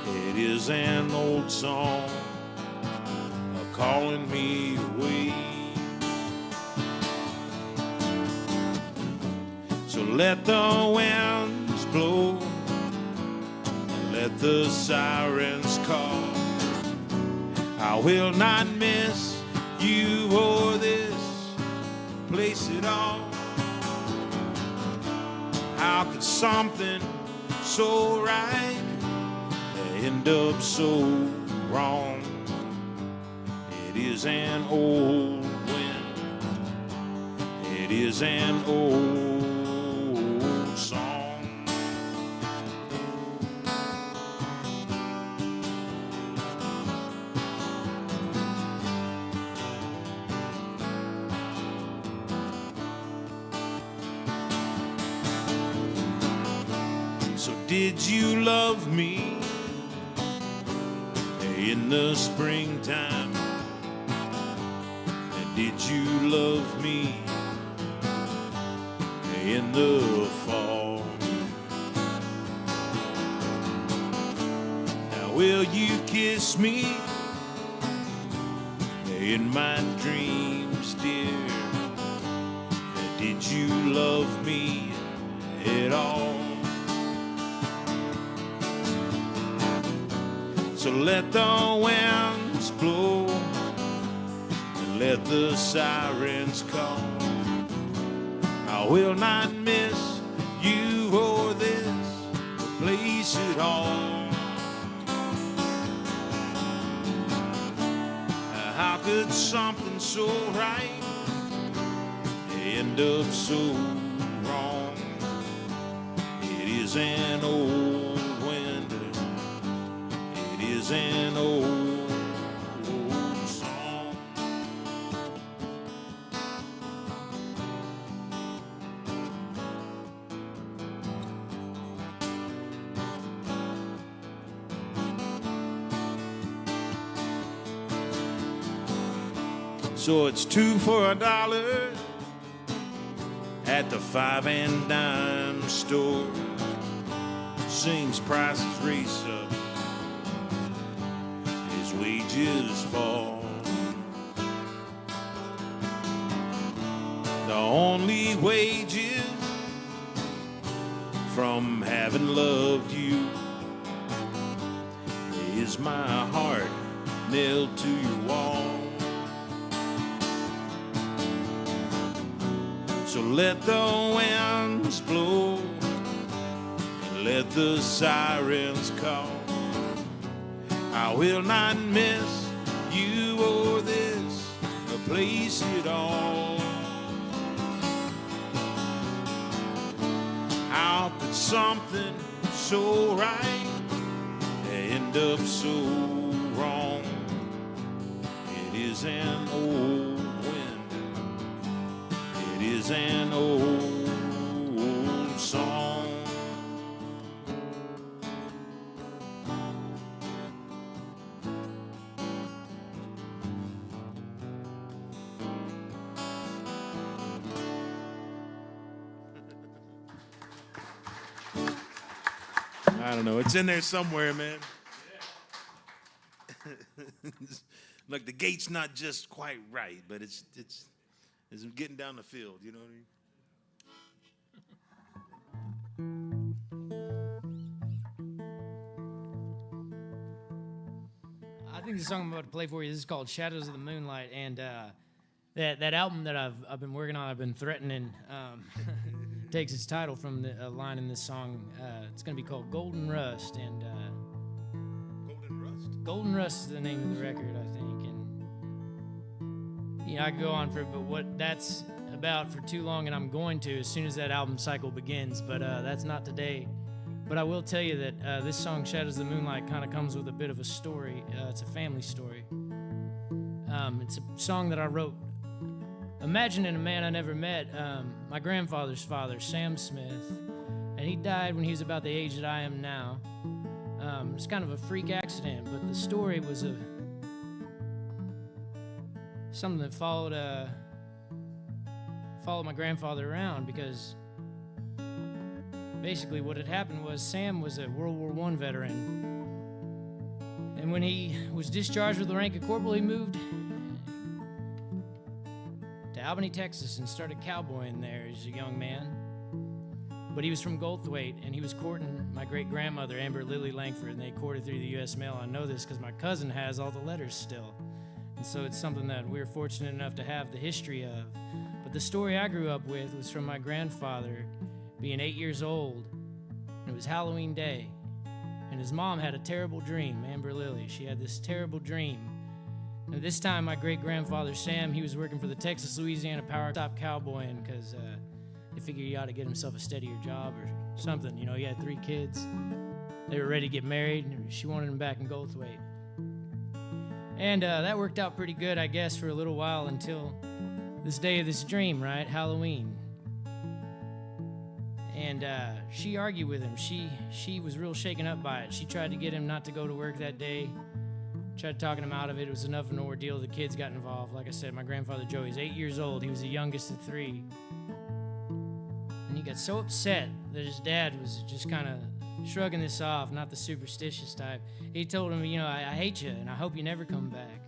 It is an old song calling me away. So let the winds blow and let the sirens call. I will not miss you or this place at all. How could something so right end up so wrong? It is an old wind. It is an old song. So did you love me in the springtime? Did you love me in the fall? Now will you kiss me in my dreams, dear? Did you love me at all? So let the winds blow, let the sirens call. I will not miss you or this place at all. How could something so right end up so wrong? It is an old winter. It is an old song. So it's 2 for $1 at the 5 and dime store. Sings prices race up as wages fall. The only wages from having loved you is my heart nailed to your wall. So let the winds blow and let the sirens call. I will not miss you or this place at all. How could something so right end up so wrong? It is an old It is an old song. I don't know. It's in there somewhere, man. Look, the gate's not just quite right, but it's getting down the field, you know what I mean? I think the song I'm about to play for you, this is called Shadows of the Moonlight, and that album that I've been working on, I've been threatening, takes its title from a line in this song. It's going to be called Golden Rust, and Golden Rust? Golden Rust is the name of the record, I think, and you know, I could go on for, but what that's about for too long, and I'm going to as soon as that album cycle begins, but that's not today. But I will tell you that this song, Shadows of the Moonlight, kind of comes with a bit of a story. It's a family story. It's a song that I wrote imagining a man I never met, my grandfather's father, Sam Smith, and he died when he was about the age that I am now. It's kind of a freak accident, but the story was something that followed my grandfather around, because basically what had happened was Sam was a World War I veteran, and when he was discharged with the rank of corporal, he moved to Albany, Texas, and started cowboying there as a young man. But he was from Goldthwaite, and he was courting my great-grandmother, Amber Lily Langford, and they courted through the U.S. mail. I know this because my cousin has all the letters still. And so it's something that we're fortunate enough to have the history of. But the story I grew up with was from my grandfather being 8 years old. And it was Halloween Day. And his mom had a terrible dream, Amber Lily. She had this terrible dream. And this time, my great-grandfather, Sam, he was working for the Texas-Louisiana Power Stop cowboying because they figured he ought to get himself a steadier job or something. You know, he had 3 kids. They were ready to get married, and she wanted him back in Goldthwaite. And that worked out pretty good, I guess, for a little while until this day of this dream, right? Halloween. And she argued with him. She was real shaken up by it. She tried to get him not to go to work that day. Tried talking him out of it. It was enough of an ordeal. The kids got involved. Like I said, my grandfather Joe, he's 8 years old. He was the youngest of 3. And he got so upset that his dad was just kind of shrugging this off, not the superstitious type. He told him, you know, I hate you, and I hope you never come back.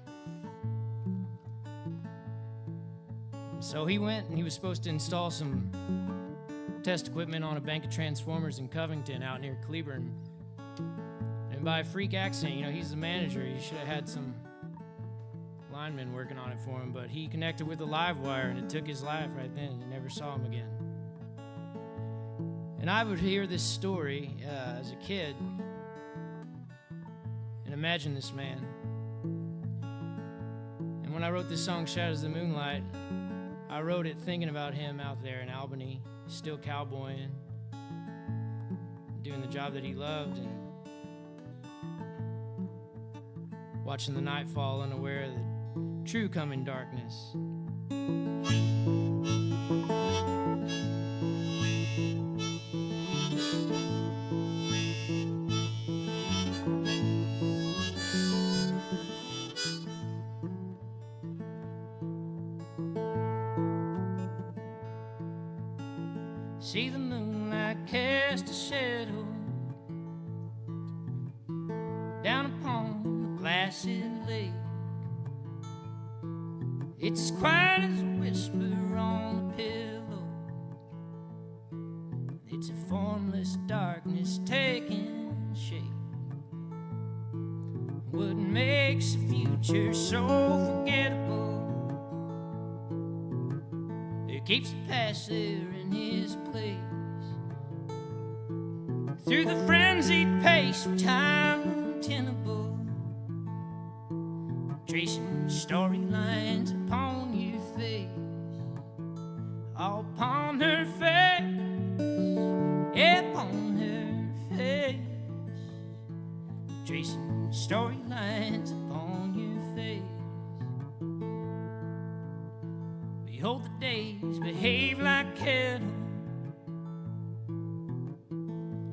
So he went, and he was supposed to install some test equipment on a bank of transformers in Covington out near Cleburne. And by a freak accident, you know, he's the manager. He should have had some linemen working on it for him, but he connected with the live wire, and it took his life right then. He never saw him again. And I would hear this story as a kid and imagine this man. And when I wrote this song, Shadows of the Moonlight, I wrote it thinking about him out there in Albany, still cowboying, doing the job that he loved, and watching the night fall, unaware of the true coming darkness. See the moonlight cast a shadow down upon the glassy lake. It's as quiet as a whisper on a pillow. It's a formless darkness taking shape. What makes the future so forgettable? It keeps the past there in his place. Through the frenzied pace of time untenable, tracing storylines upon your face, all upon her face, yeah, upon her face, tracing storylines upon your face. Behold the days behave like cattle,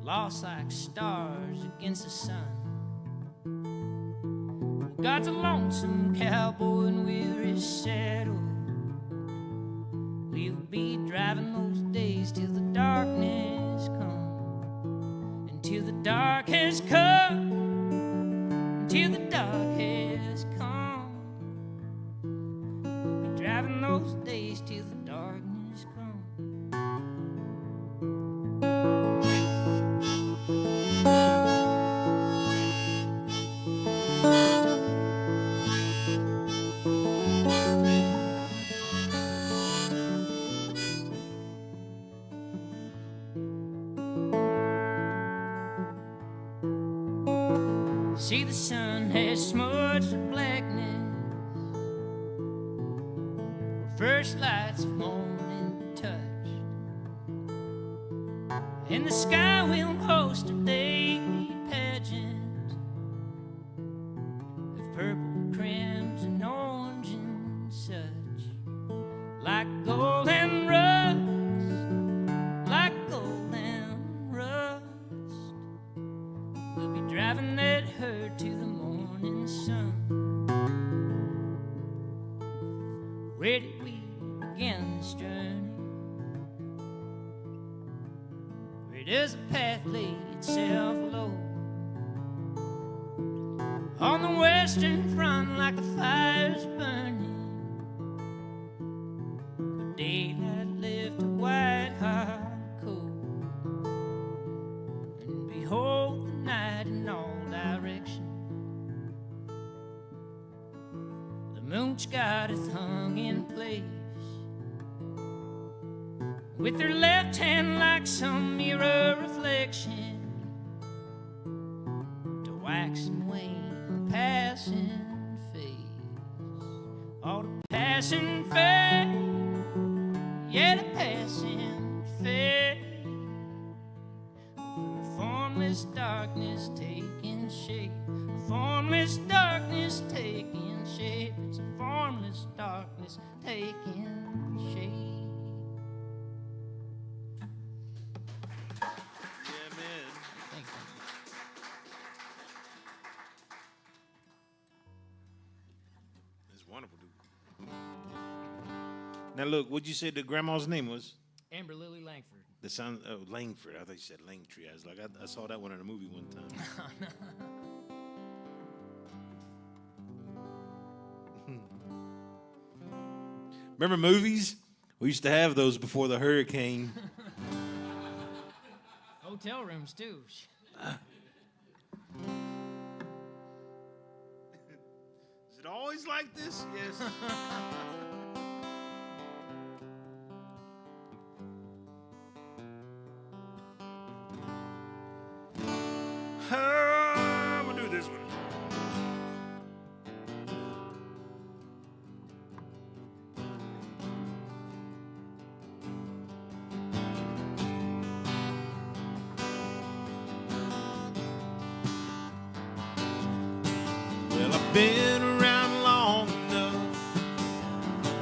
lost like stars against the sun. God's a lonesome cowboy and we're his saddle. We'll be driving those days till the darkness comes, until the dark has come, until the dark has come. We'll be driving those days till the darkness comes. See the sun has smudged the blackness where first lights of morning touch, and the sky will host a daily pageant of purple, crimson, orange, and such, like gold and rust, like gold and rust. We'll be driving that herd to the morning sun. Where did we begin this journey? Where does the path lay itself low? On the western front like the fire's burning, but daylight left a white hot cold. And behold the night in all directions, the moon's got hath hung in place, with her left hand like some mirror reflection, to wax and wane the passing phase. All the passing phase, yeah, the passing phase. A formless darkness taking shape, a formless darkness taking shape. It's a formless darkness taking shape. Yeah, man. Thank you. It's wonderful, dude. Now, look, what'd you say the grandma's name was? Amber Lily Langford. The sound of Langford. I thought you said Langtree. I was like, I saw that one in a movie one time. Remember movies? We used to have those before the hurricane. Hotel rooms, too. Is it always like this? Yes. I'm gonna do this one. Well, I've been around long enough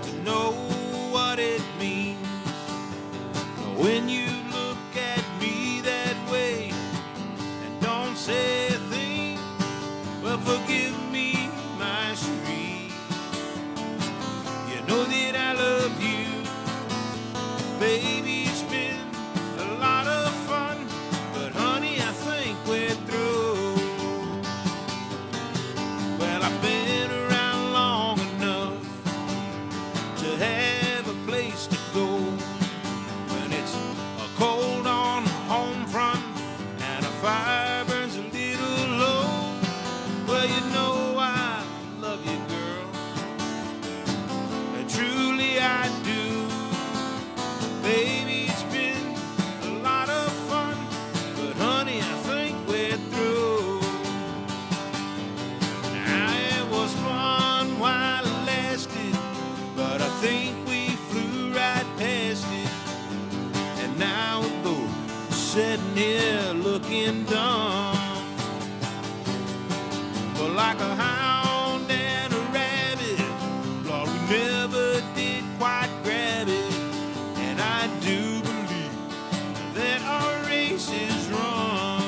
to know what it means when you look at me that way and don't say a thing. Well, forgive me, my sweet. You know that I love you, baby. It's been a lot of fun, but honey, I think we're through. Well, I've been around long enough to have a place to go when it's a cold on the home front and a fire burns a little low. Well, you know I love you, girl, and truly I do. Baby, it's been a lot of fun, but honey, I think we're through. Now, it was fun while it lasted, but I think we flew right past it. And now we're both sitting here looking dumb. But like a hound and a rabbit, Lord, we never did quite grab it. And I do believe that our race is run.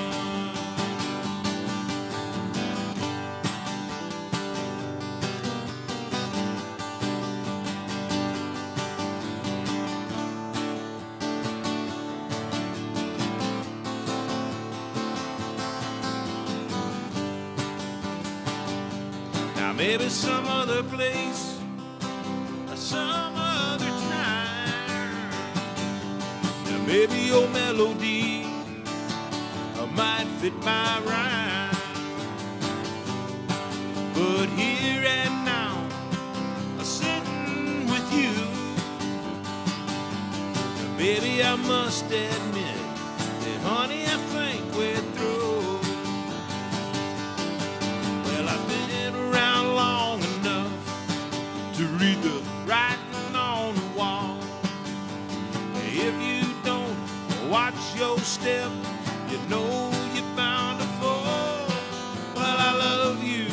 Now maybe some other place, or some other time, now maybe your melody might fit my rhyme. But here and now, sitting with you, baby, I must admit that, honey, I think we're through. Well, I've been around long enough to read the writing on the wall. If you don't watch your step, you know you're bound to fall. Well, I love you,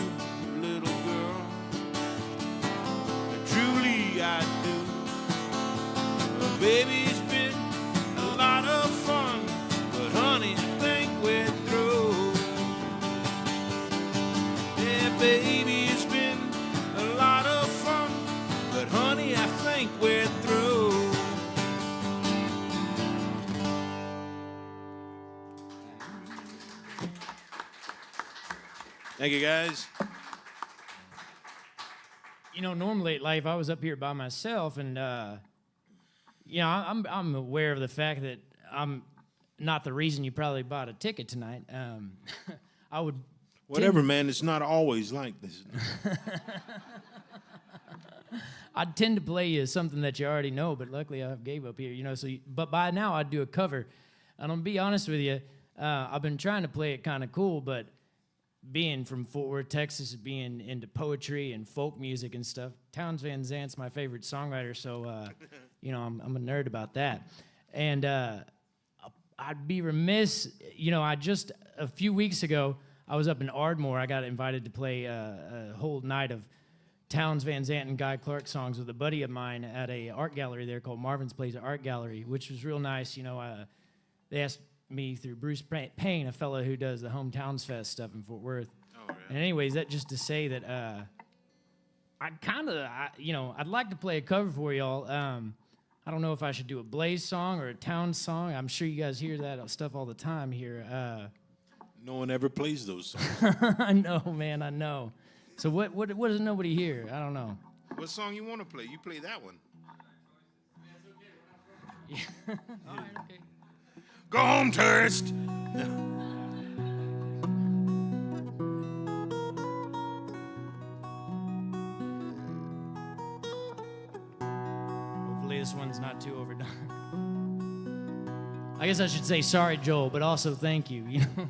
little girl, and truly I do. But baby, it's been a lot of fun, but honey, I think we're through. Yeah, baby, it's been a lot of fun, but honey, I think we're through. Thank you, guys. You know, normally at life I was up here by myself, and you know, I'm aware of the fact that I'm not the reason you probably bought a ticket tonight. I would Whatever, man. It's not always like this. I'd tend to play you something that you already know, but luckily I have Gabe up here, you know. So, but by now I'd do a cover. And I'll be honest with you, I've been trying to play it kind of cool, but being from Fort Worth, Texas, being into poetry and folk music and stuff, Townes Van Zant's my favorite songwriter, so you know, I'm a nerd about that. And I'd be remiss, you know, a few weeks ago, I was up in Ardmore. I got invited to play a whole night of Townes Van Zant and Guy Clark songs with a buddy of mine at a art gallery there called Marvin's Place Art Gallery, which was real nice. You know, they asked me through Bruce Payne, a fellow who does the Hometowns Fest stuff in Fort Worth. Oh, yeah. And anyways, that just to say that I'd like to play a cover for y'all. I don't know if I should do a Blaze song or a Towns song. I'm sure you guys hear that stuff all the time here. No one ever plays those songs. I know, man, I know. So what does nobody hear? I don't know. What song you want to play? You play that one. Yeah. All right, okay. Go home, tourist. Hopefully this one's not too overdone. I guess I should say sorry, Joel, but also thank you. You know.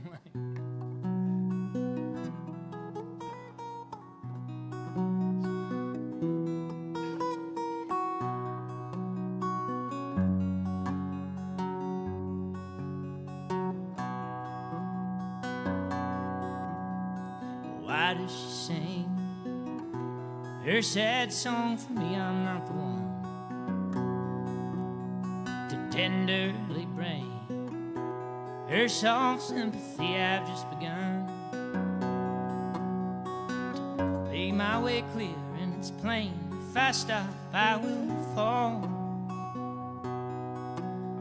Why does she sing her sad song for me? I'm not the one to tenderly bring her soft sympathy. I've just begun to make my way clear, and it's plain if I stop I will fall.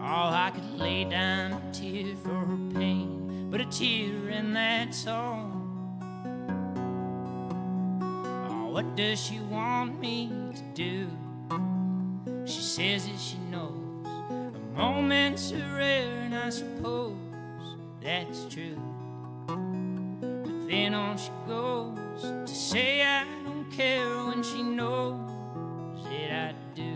Oh, I could lay down a tear for her pain, but a tear and that's all. Oh, what does she want me to do? She says that she knows a moments are rare, and I suppose that's true. But then on she goes to say I don't care when she knows that I do.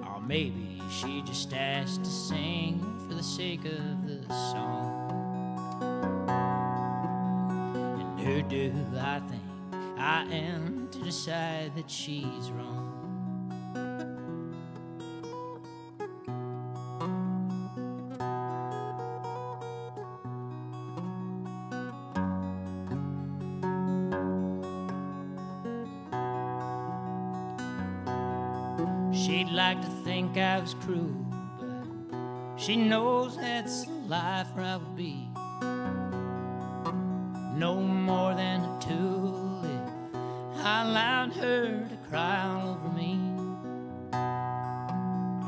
Or maybe she just asked to sing for the sake of the song. And who do I think I am to decide that she's wrong? She'd like to think I was cruel, but she knows that's the life where I would be. No more than a tool if I allowed her to cry all over me.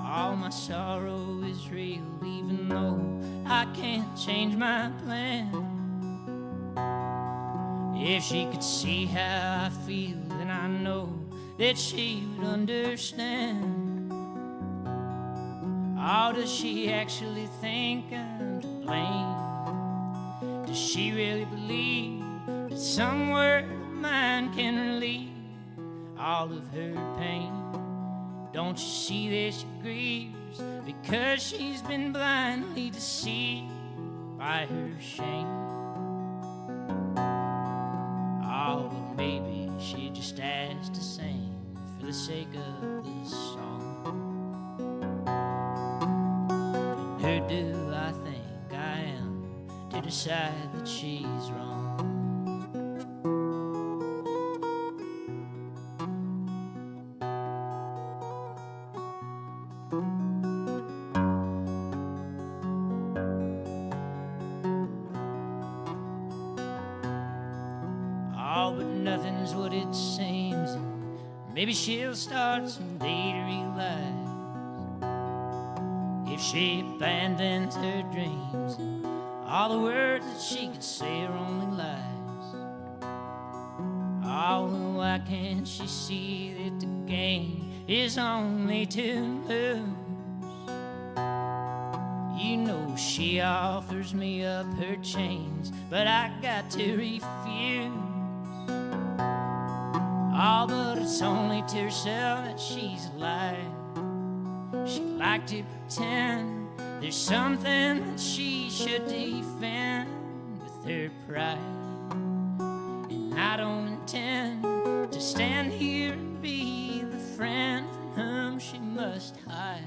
All my sorrow is real, even though I can't change my plan. If she could see how I feel, then I know that she would understand. Or does she actually think I'm to blame? Does she really believe that some word of mine can relieve all of her pain? Don't you see that she grieves because she's been blindly deceived by her shame? Oh, well, maybe she just asked to sing for the sake of the song. And who do I think I am to decide that she's wrong? Oh, but nothing's what it seems, and maybe she'll start someday to realize if she abandons her dreams, and all the words that she could say are only lies. Oh, why can't she see that the game is only to lose? You know she offers me up her chains, but I got to refuse. Oh, but it's only to herself that she's alive. She'd like to pretend there's something that she should defend with her pride. And I don't intend to stand here and be the friend from whom she must hide.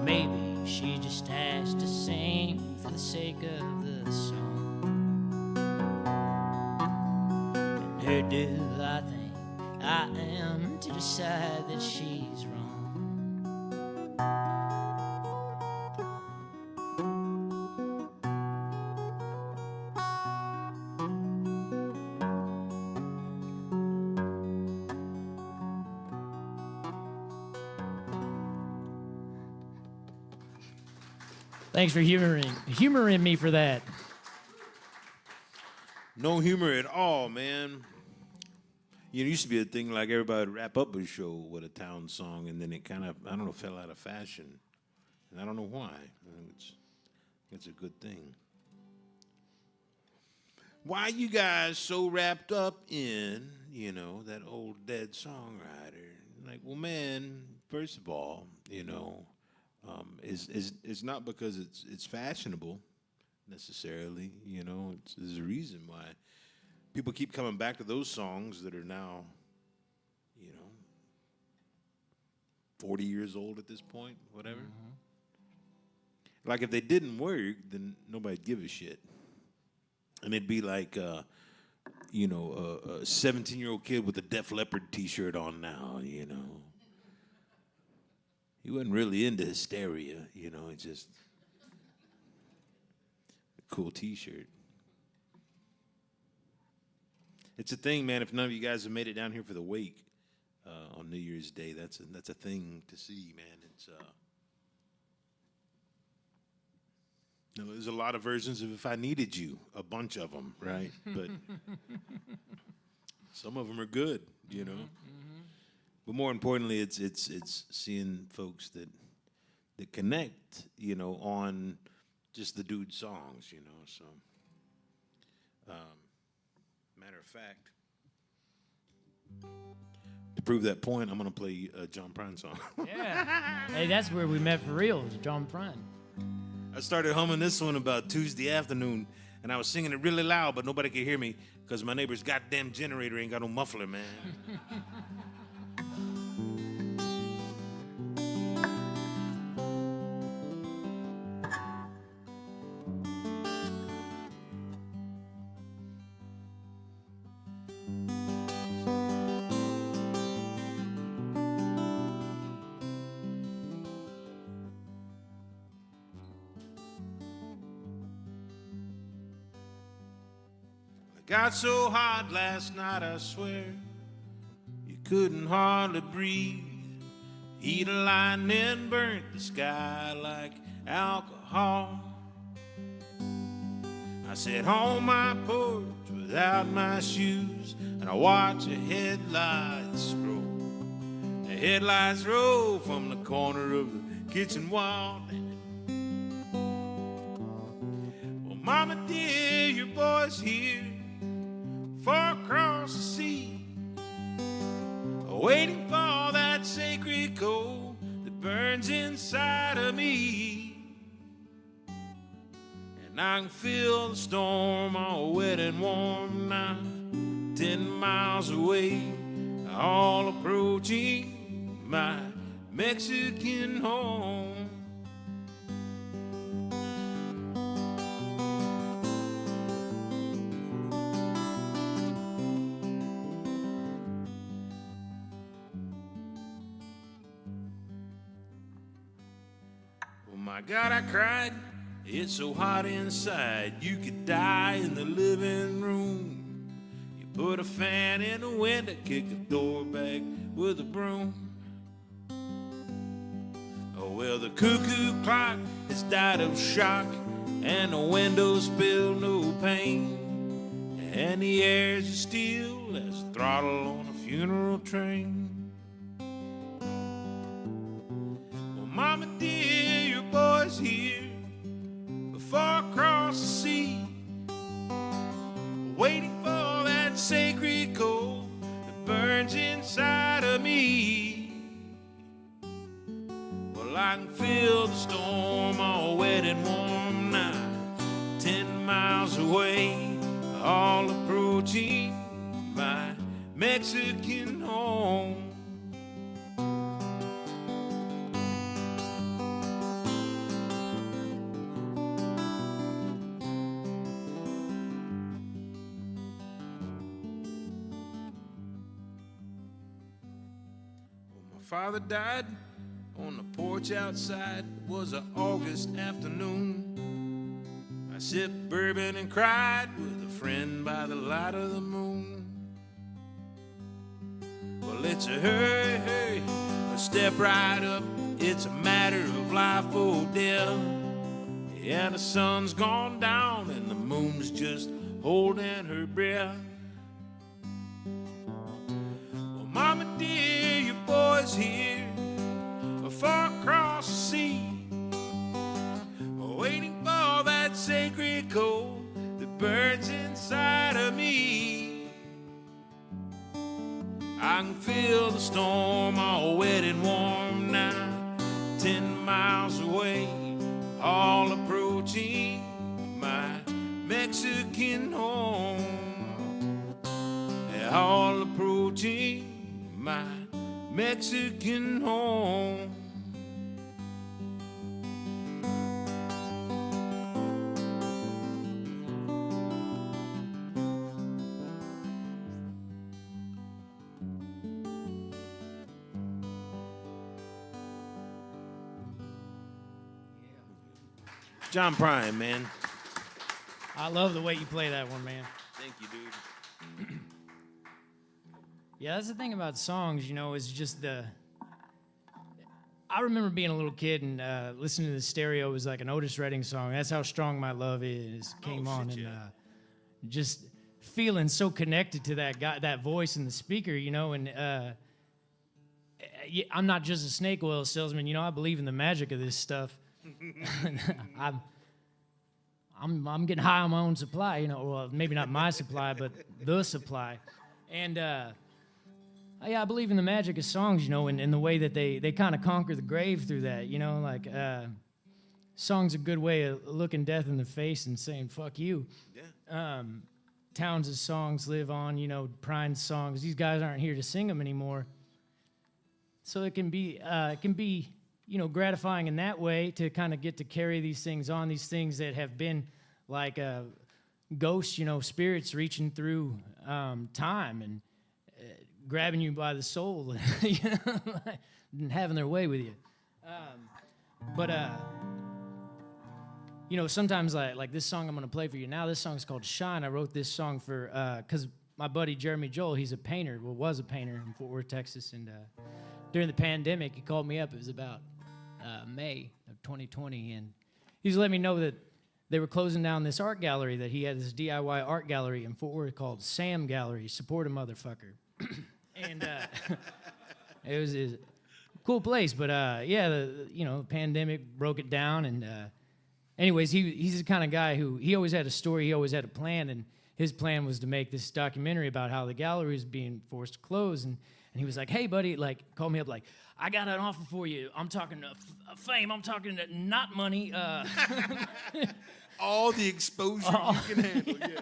Maybe she just asked to sing for the sake of the song. Who do I think I am to decide that she's wrong? Thanks for humoring me for that. No humor at all, man. You know, it used to be a thing like everybody would wrap up a show with a town song, and then it kind of, I don't know, fell out of fashion. And I don't know why. It's a good thing. Why you guys so wrapped up in, you know, that old dead songwriter? Like, well, man, first of all, you know, it's not because it's fashionable necessarily, you know. There's a reason why people keep coming back to those songs that are now, you know, 40 years old at this point, whatever. Like if they didn't work, then nobody'd give a shit. And it'd be like, a 17-year-old kid with a Def Leppard T-shirt on now, He wasn't really into hysteria, it's just a cool T-shirt. It's a thing, man. If none of you guys have made it down here for the wake on New Year's Day, that's a thing to see, man. It's there's a lot of versions of If I Needed You, a bunch of them, right? But some of them are good, But more importantly, it's seeing folks that connect, on just the dude songs, So, matter of fact, to prove that point, I'm gonna play a John Prine song. Yeah. Hey, that's where we met for real, was John Prine. I started humming this one about Tuesday afternoon, and I was singing it really loud, but nobody could hear me because my neighbor's goddamn generator ain't got no muffler, man. Got so hot last night, I swear, you couldn't hardly breathe. Heat of lightning burnt the sky like alcohol. I sat on my porch without my shoes, and I watched the headlights roll. The headlights roll from the corner of the kitchen wall. Well, Mama dear, your boy's here, far across the sea, waiting for that sacred coal that burns inside of me. And I can feel the storm all wet and warm now, 10 miles away, all approaching my Mexican home. My God, I cried, it's so hot inside, you could die in the living room. You put a fan in the window, kick a door back with a broom. Oh, well, the cuckoo clock has died of shock, and the windows spill no pain, and the air's as still as throttle on a funeral train. Well, Mama dear, your boy's here, far across the sea, waiting for that sacred coal that burns inside of me. Well, I can feel the storm all wet and warm now, 10 miles away, all approaching my Mexican home. Father died on the porch outside. It was an August afternoon. I sipped bourbon and cried with a friend by the light of the moon. Well, it's a hurry, hurry, step right up. It's a matter of life or death. Yeah, the sun's gone down and the moon's just holding her breath. Well, Mama dear, your boy's here, far across the sea, waiting for that sacred coal that burns inside of me. I can feel the storm all wet and warm now, 10 miles away, all approaching my Mexican home. They're all approaching my Mexican home. John Prine, man. I love the way you play that one, man. Thank you, dude. Yeah, that's the thing about songs, you know, is just the. I remember being a little kid and listening to the stereo. It was like an Otis Redding song. That's How Strong My Love Is came on, shit, and yeah. just feeling so connected to that guy, that voice in the speaker, you know. And I'm not just a snake oil salesman, you know. I believe in the magic of this stuff. I'm getting high on my own supply, you know. Well, maybe not my supply, but the supply, and. Yeah, I believe in the magic of songs, you know, and the way that they kind of conquer the grave through that, you know, like song's a good way of looking death in the face and saying, fuck you. Yeah. Towns' songs live on, you know, Prine's songs. These guys aren't here to sing them anymore. So it can be, you know, gratifying in that way to kind of get to carry these things on, these things that have been like ghosts, you know, spirits reaching through time and grabbing you by the soul, you know, and having their way with you. But you know, sometimes like this song I'm gonna play for you now, this song's called Shine. I wrote this song for, because my buddy Jeremy Joel, he's a painter, well, was a painter in Fort Worth, Texas, and during the pandemic, he called me up. It was about May of 2020, and he was letting me know that they were closing down this art gallery that he had, this DIY art gallery in Fort Worth called Sam Gallery. Support a motherfucker. And it was a cool place, but yeah, the pandemic broke it down. And anyways, he's the kind of guy who he always had a story, he always had a plan, and his plan was to make this documentary about how the gallery is being forced to close. And he was like, "Hey, buddy," like called me up, like, "I got an offer for you. I'm talking fame. I'm talking not money." All the exposure you can handle. Yeah.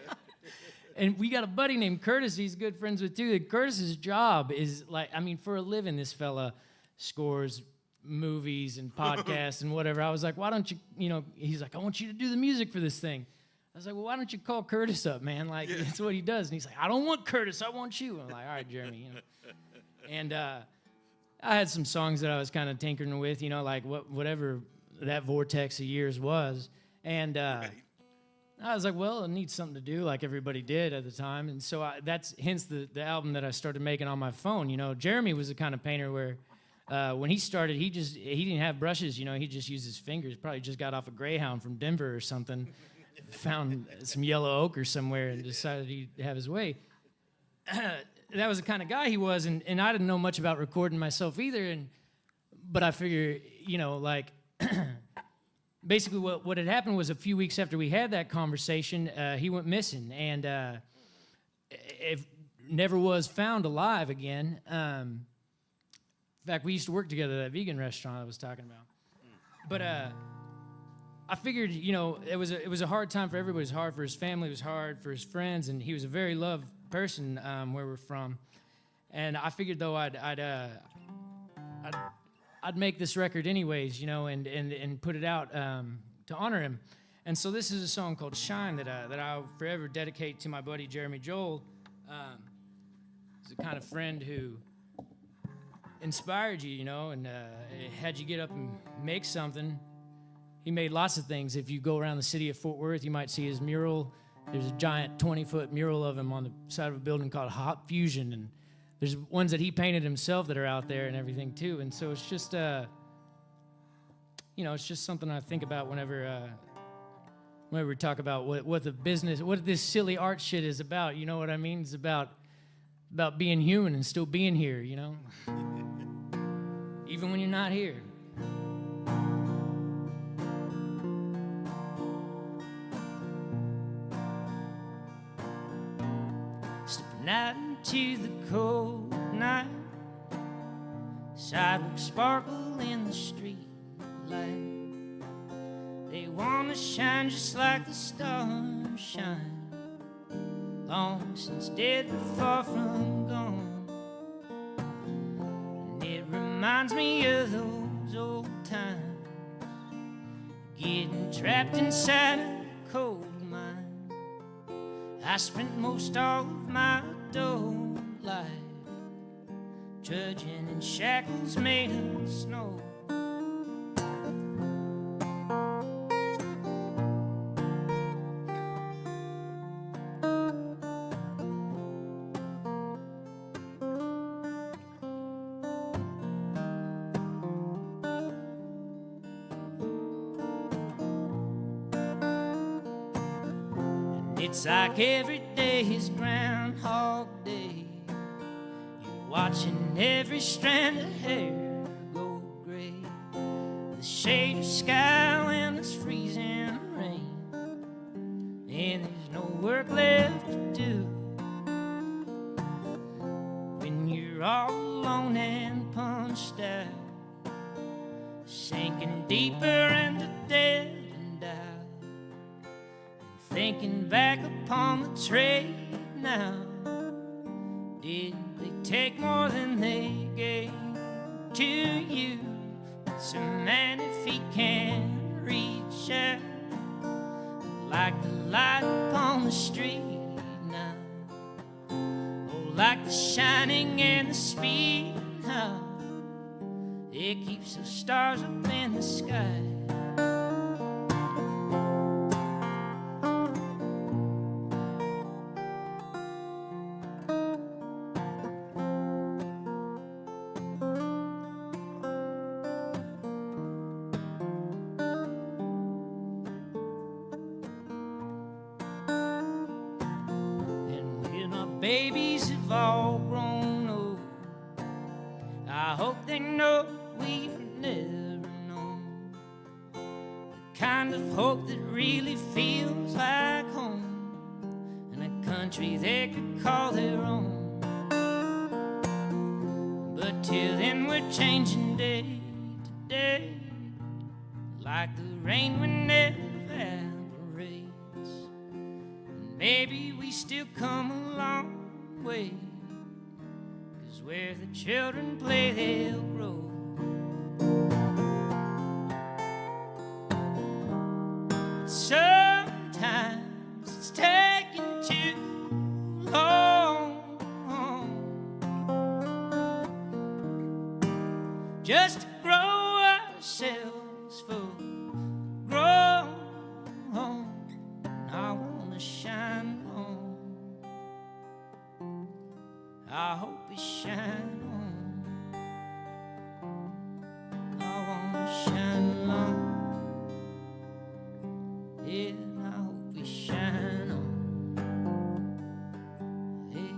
And we got a buddy named Curtis he's good friends with too. Curtis's job is like, I mean, for a living, this fella scores movies and podcasts and whatever. I was like, why don't you, you know, he's like, I want you to do the music for this thing. I was like, well, why don't you call Curtis up, man? Like, that's what he does. And he's like, I don't want Curtis, I want you. I'm like, all right, Jeremy. You know. And I had some songs that I was kind of tinkering with, you know, like whatever that vortex of years was. And I was like, well, I need something to do, like everybody did at the time. And so that's hence the album that I started making on my phone. You know, Jeremy was the kind of painter where when he started, he didn't have brushes, you know, he just used his fingers. Probably just got off a Greyhound from Denver or something, found some yellow ochre somewhere and decided he'd have his way. That was the kind of guy he was, and I didn't know much about recording myself either. But I figure, you know, like... Basically, what had happened was a few weeks after we had that conversation, he went missing and never was found alive again. In fact, we used to work together at that vegan restaurant I was talking about. But I figured, you know, it was a hard time for everybody. It was hard for his family. It was hard for his friends, and he was a very loved person where we're from. And I figured, though, I'd make this record anyways, you know, and put it out to honor him. And so this is a song called Shine that I'll forever dedicate to my buddy Jeremy Joel. He's the kind of friend who inspired you, you know, and had you get up and make something. He made lots of things. If you go around the city of Fort Worth, you might see his mural. There's a giant 20-foot mural of him on the side of a building called Hot Fusion, and there's ones that he painted himself that are out there and everything too. And so it's just, you know, it's just something I think about whenever we talk about what the business, what this silly art shit is about. You know what I mean? It's about being human and still being here, you know? Even when you're not here. Stepping out into the cold night, sidewalks sparkle in the street light. They wanna shine just like the stars shine, long since dead but far from gone. And it reminds me of those old times, getting trapped inside a coal mine. I spent most all of my adult life trudging in shackles made of snow. It's like every day is Groundhog Day. You're watching every strand of hair go gray. The shade of sky when it's freezing rain, and there's no work left to do. When you're all alone and punched out, sinking deeper into dead and doubt, and thinking back upon the trade now. Did they take more than they gave to you? So man, if he can reach out like the light upon the street now, oh, like the shining and the speed now, it keeps the stars up in the sky. Babies have all grown old. I hope they know we've never known the kind of hope that really feels like home, and a country they could call their own. But till then we're changing day to day, like the rain will never evaporates. And maybe we still come a long way, 'cause where the children play they'll grow. But sometimes it's taking too long just to grow ourselves full grown. I wanna shine on, I hope it shine on. I wanna shine long, yeah, I hope it shine on. Yeah,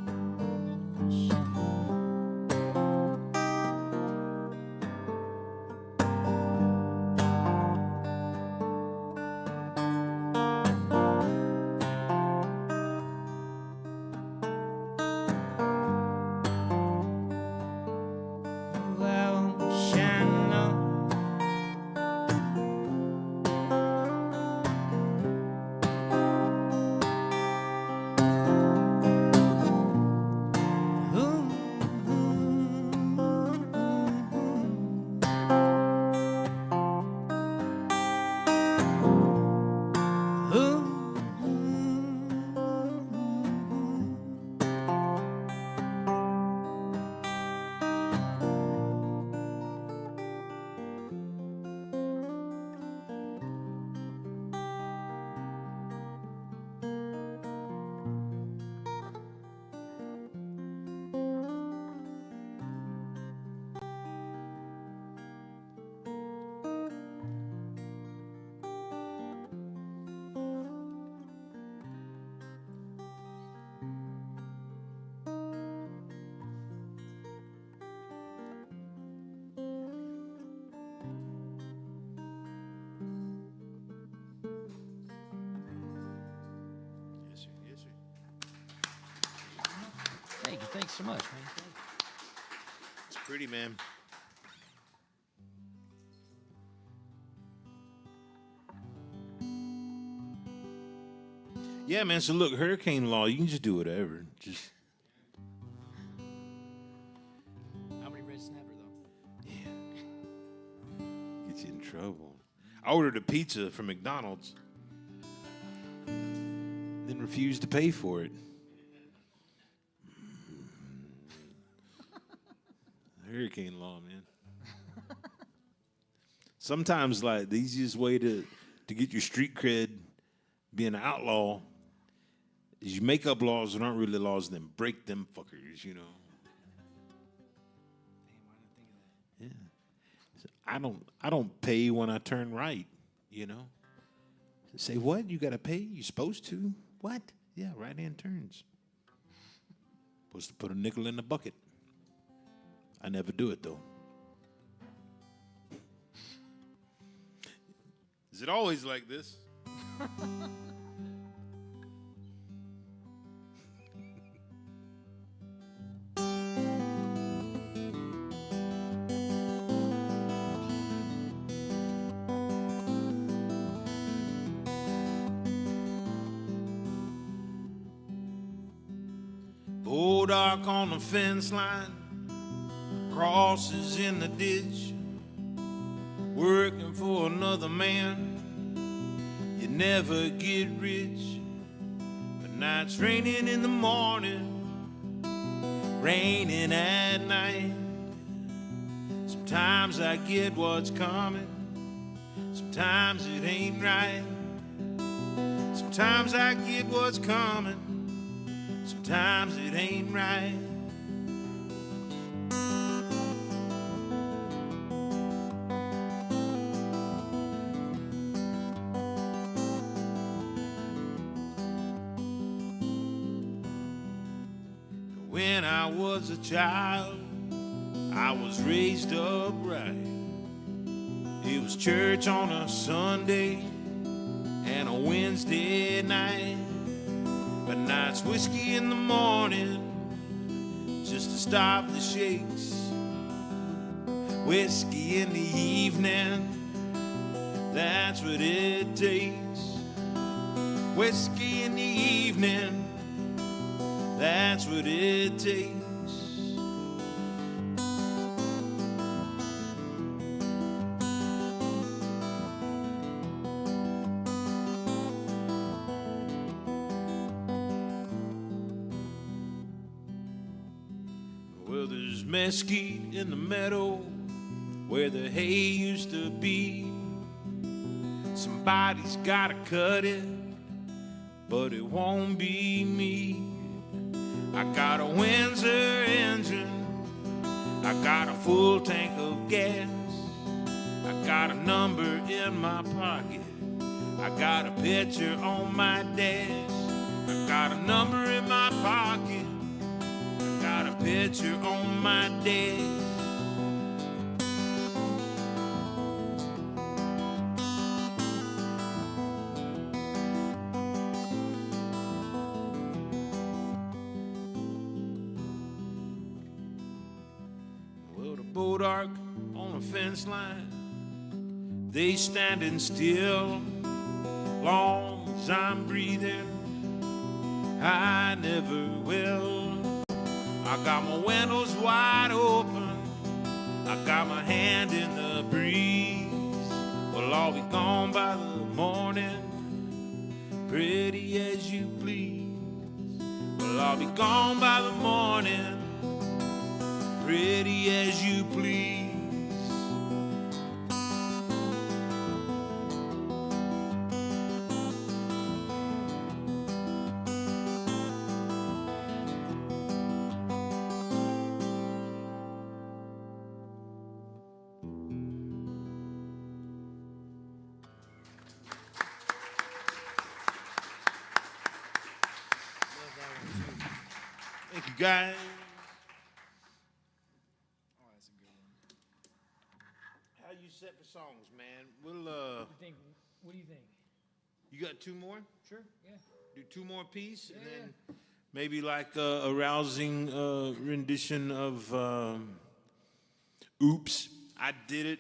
shine. Thank you. Thanks so much, man. It's pretty, man. Yeah, man. So look, hurricane law, you can just do whatever. Just How many red snapper though? get you in trouble. I ordered a pizza from McDonald's, then refused to pay for it. Hurricane law, man. Sometimes, like, the easiest way to get your street cred being an outlaw is you make up laws that aren't really laws and then break them fuckers, you know. Yeah. So I don't pay when I turn right, you know. Say what? You gotta pay? You supposed to? What? Yeah, right-hand turns. Supposed to put a nickel in the bucket. I never do it, though. Is it always like this? Dark on the fence line, crosses in the ditch, working for another man. You never get rich, but nights raining in the morning, raining at night. Sometimes I get what's coming, sometimes it ain't right. Sometimes I get what's coming, sometimes it ain't right. When I was a child, I was raised upright. It was church on a Sunday and a Wednesday night. But nights whiskey in the morning just to stop the shakes. Whiskey in the evening, that's what it takes. Whiskey in the evening, that's what it takes. Well, there's mesquite in the meadow where the hay used to be. Somebody's gotta cut it, but it won't be me. I got a Windsor engine, I got a full tank of gas, I got a number in my pocket, I got a picture on my dash. I got a number in my pocket, I got a picture on my dash. Dark on a fence line, they standing still. Long as I'm breathing, I never will. I got my windows wide open, I got my hand in the breeze. Well, I'll be gone by the morning, pretty as you please. Well, I'll be gone by the morning, pretty as you please. Thank you, guys. How you set for songs, man? We'll What do you think? You got two more? Sure, yeah. Do two more piece, and then maybe like a rousing rendition of "Oops, I Did It."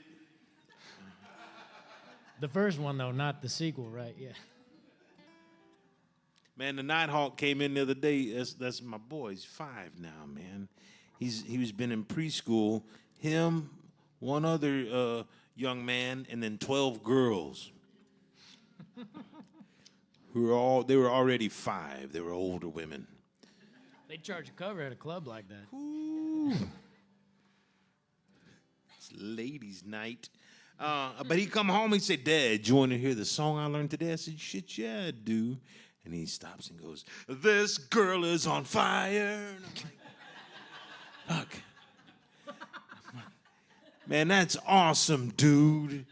The first one though, not the sequel, right? Yeah. Man, the Nighthawk came in the other day. That's my boy. He's 5 now, man. He's been in preschool. Him, one other young man, and then 12 girls. They were already 5. They were older women. They charge a cover at a club like that. Ooh. It's ladies' night. But he come home, he said, "Dad, you want to hear the song I learned today?" I said, "Shit, yeah, I do." And he stops and goes, "This girl is on fire." And I'm like, fuck. Man, that's awesome, dude.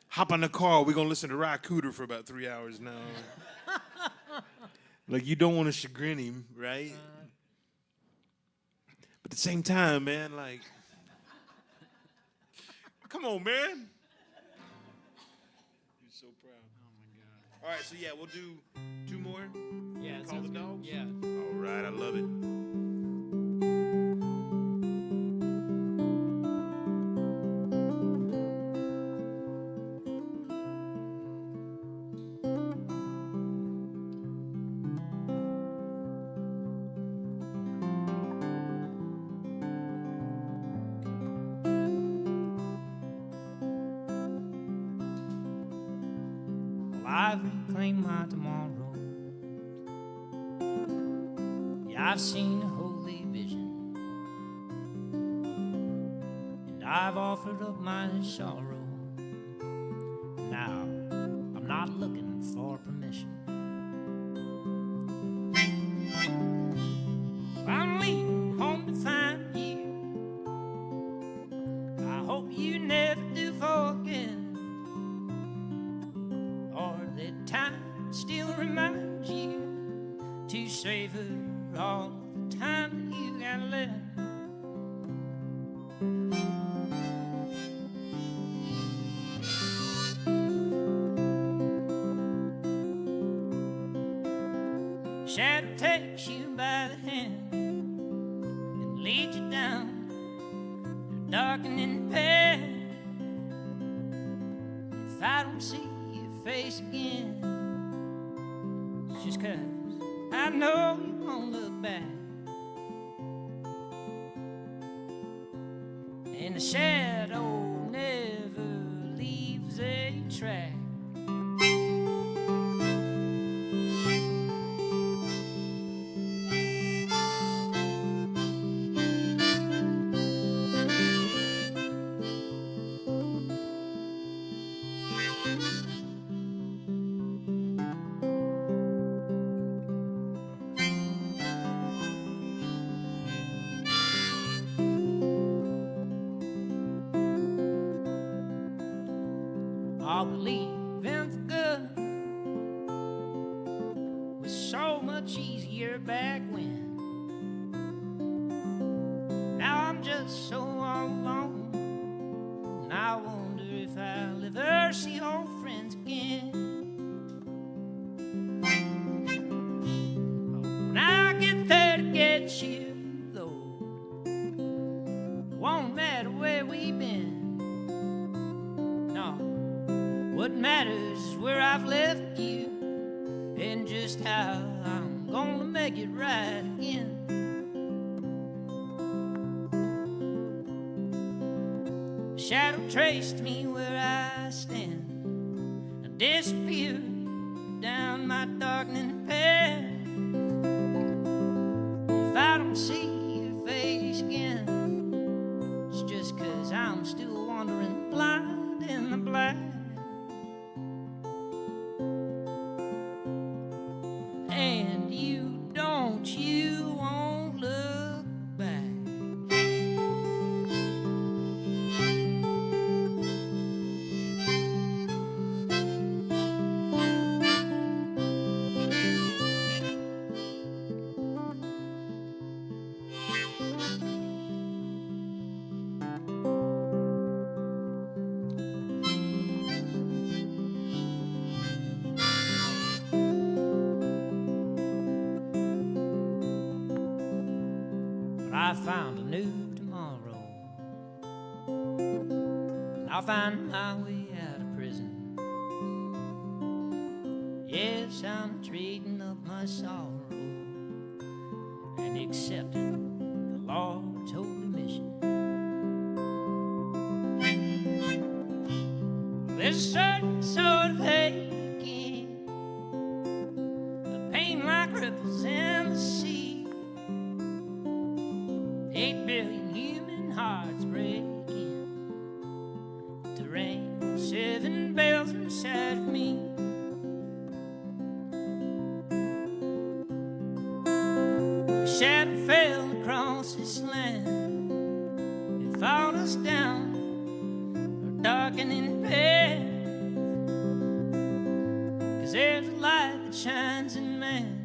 Hop on the car. We're going to listen to Rock Cooter for about 3 hours now. Like, you don't want to chagrin him, right? But at the same time, man, like, come on, man. You're so proud. Oh my God. All right, so yeah, we'll do 2 more. Yeah, Call the sounds good. dogs? Yeah. All right, I love it. Well, I've reclaimed my tomorrow. Yeah, I've seen a holy vision, and I've offered up my sorrow. Now I'm not looking for permission. I'm leaving home to find you. I hope you never do forget, or that time still reminds you to savor all the time that you got left. Shadow takes you by the hand and leads you down the darkening path. If I don't see your face again, it's just 'cause I know you won't look back. And the shadow never leaves a track. I'll believe in for good was so much easier back when. Now I'm just so all alone, and I wonder if I'll ever see old friends again. When I get there to get you, though, it won't matter where we've been. No. What matters is where I've left you, and just how I'm gonna make it right again. A shadow traced me where I stand, I disappeared down my darkening path. If I don't see your face again, it's just 'cause I'm still wandering blind in the black. And you won't look back. I found a new tomorrow, and I'll find my way out of prison. Yes, I'm trading up my sorrow and accepting the Lord's holy mission. There's a certain sort of aching, a pain like ripples in the sea. 8 billion human hearts breaking to ring 7 bells inside of me. A shadow fell across this land, it followed us down our darkening path. 'Cause there's a light that shines in man,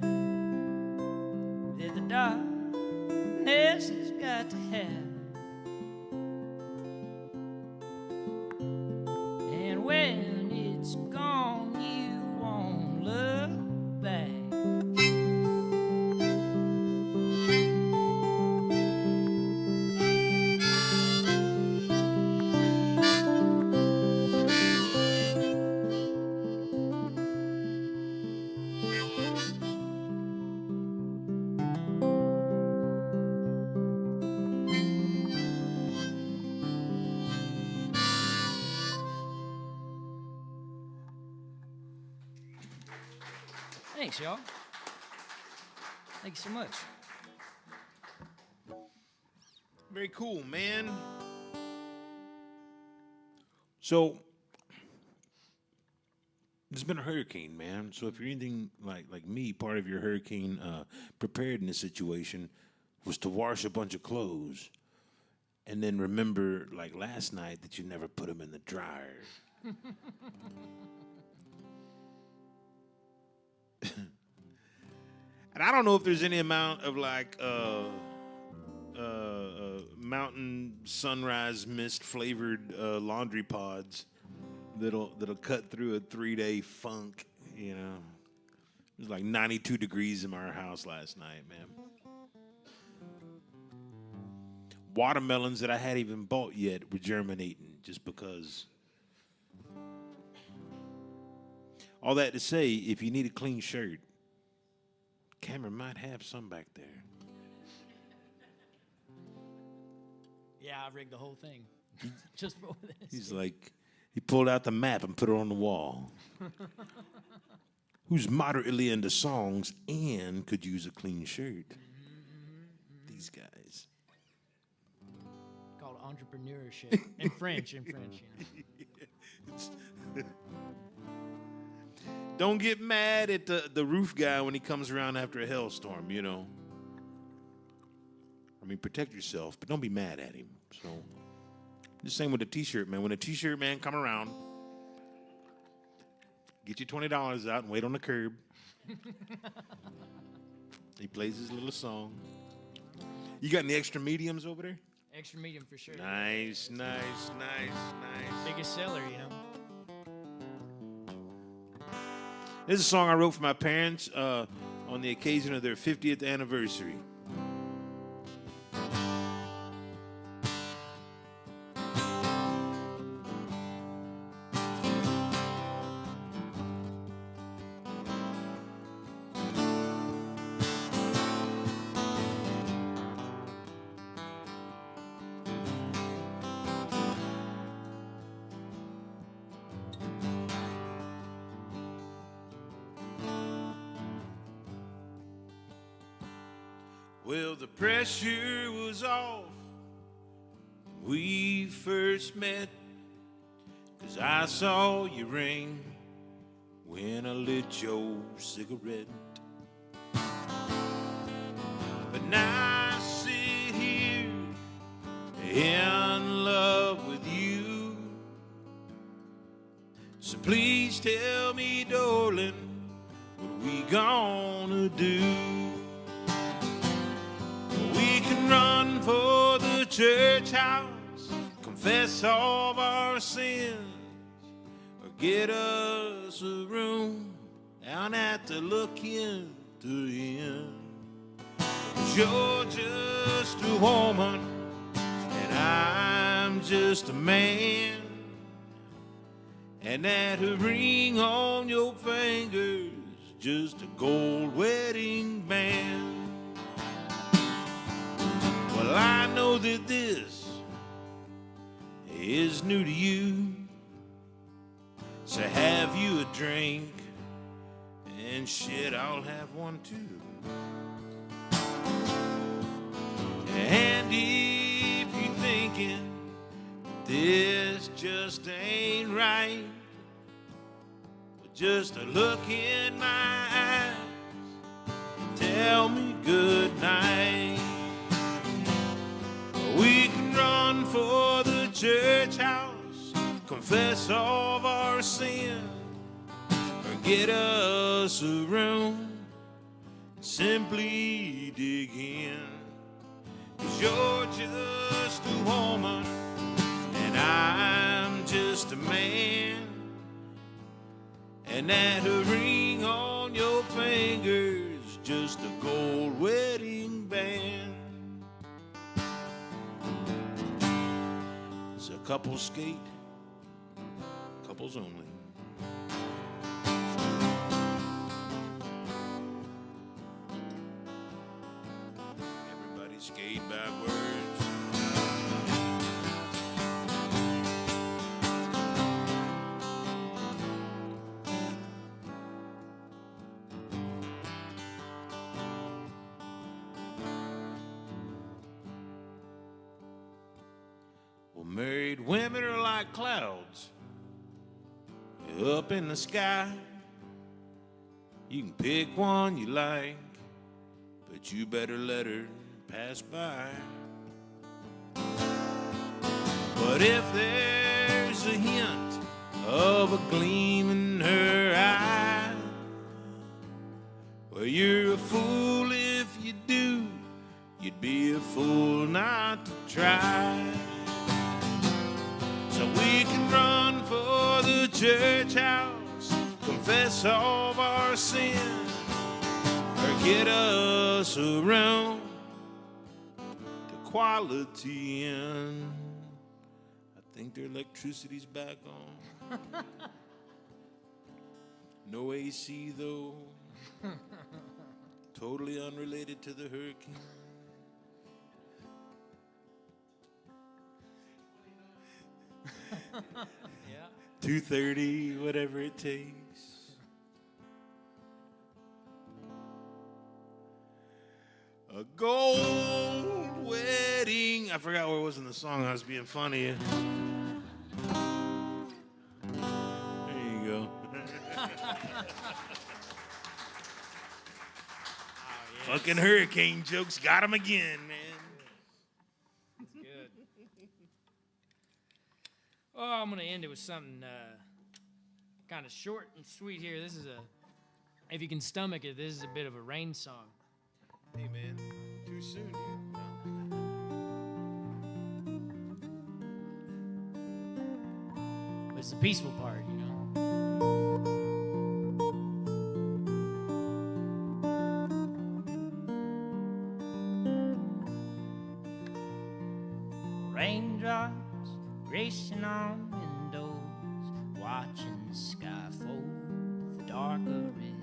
Thanks, y'all. Thank you so much. Very cool, man. So, there's been a hurricane, man. So if you're anything like me, part of your hurricane preparedness situation was to wash a bunch of clothes and then remember, like last night, that you never put them in the dryer. And I don't know if there's any amount of like mountain sunrise mist flavored laundry pods that'll cut through a 3-day funk. You know, it was like 92 degrees in our house last night, man. Watermelons that I hadn't even bought yet were germinating just because. All that to say, if you need a clean shirt, Cameron might have some back there. Yeah, I rigged the whole thing just for this. He's like, he pulled out the map and put it on the wall. Who's moderately into songs and could use a clean shirt? These guys. Called entrepreneurship in French, you know. Don't get mad at the roof guy when he comes around after a hailstorm, you know. I mean, protect yourself, but don't be mad at him. So, the same with the T-shirt man. When a T-shirt man come around, get your $20 out and wait on the curb. He plays his little song. You got any extra mediums over there? Extra medium for sure. Nice. Biggest seller, you know. This is a song I wrote for my parents on the occasion of their 50th anniversary. Well, the pressure was off when we first met, 'cause I saw you ring when I lit your cigarette. But now I sit here in love with you. So please tell me, darling, what we gonna do? We can run for the church house, confess all of our sins, or get us a room down at the Look Into Inn. 'Cause you're just a woman and I'm just a man, and that ring on your finger's just a gold wedding band. Well, I know that this is new to you, so have you a drink, and shit, I'll have one too. And if you're thinking this just ain't right, well, just a look in my eyes and tell me good night. We can run for the church house, confess all of our sins, or get us a room and simply dig in. 'Cause you're just a woman and I'm just a man, and that ring on your finger's just a gold wedding band. It's a couples skate, couples only. Everybody skate backwards. Married women are like clouds up in the sky. You can pick one you like, but you better let her pass by. But if there's a hint of a gleam in her eye, well, you're a fool if you do. You'd be a fool not to try. So we can run for the church house, confess all of our sin, or get us around to Quality Inn. I think their electricity's back on. No AC though. Totally unrelated to the hurricane. Yeah. 2:30, whatever it takes. A gold wedding. I forgot where it was in the song. I was being funny. There you go. Fucking hurricane jokes got him again, man. Good. Oh, I'm going to end it with something kind of short and sweet here. This is if you can stomach it, this is a bit of a rain song. Hey, man. Too soon, dude. But it's the peaceful part, you know. Raindrops racing on windows, watching the sky fold, the darker it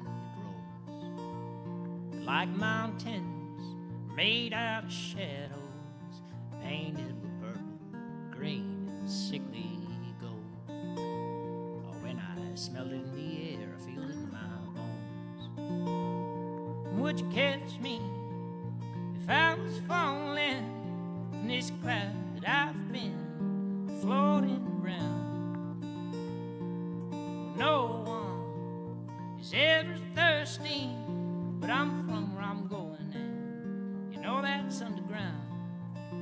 grows. Like mountains made out of shadows, painted with purple, green, and sickly gold. Oh, when I smell it in the air, I feel it in my bones. Would you catch me if I was falling from this cloud that I've been floating around? No one is ever thirsty, but I'm from where I'm going, and you know that's underground.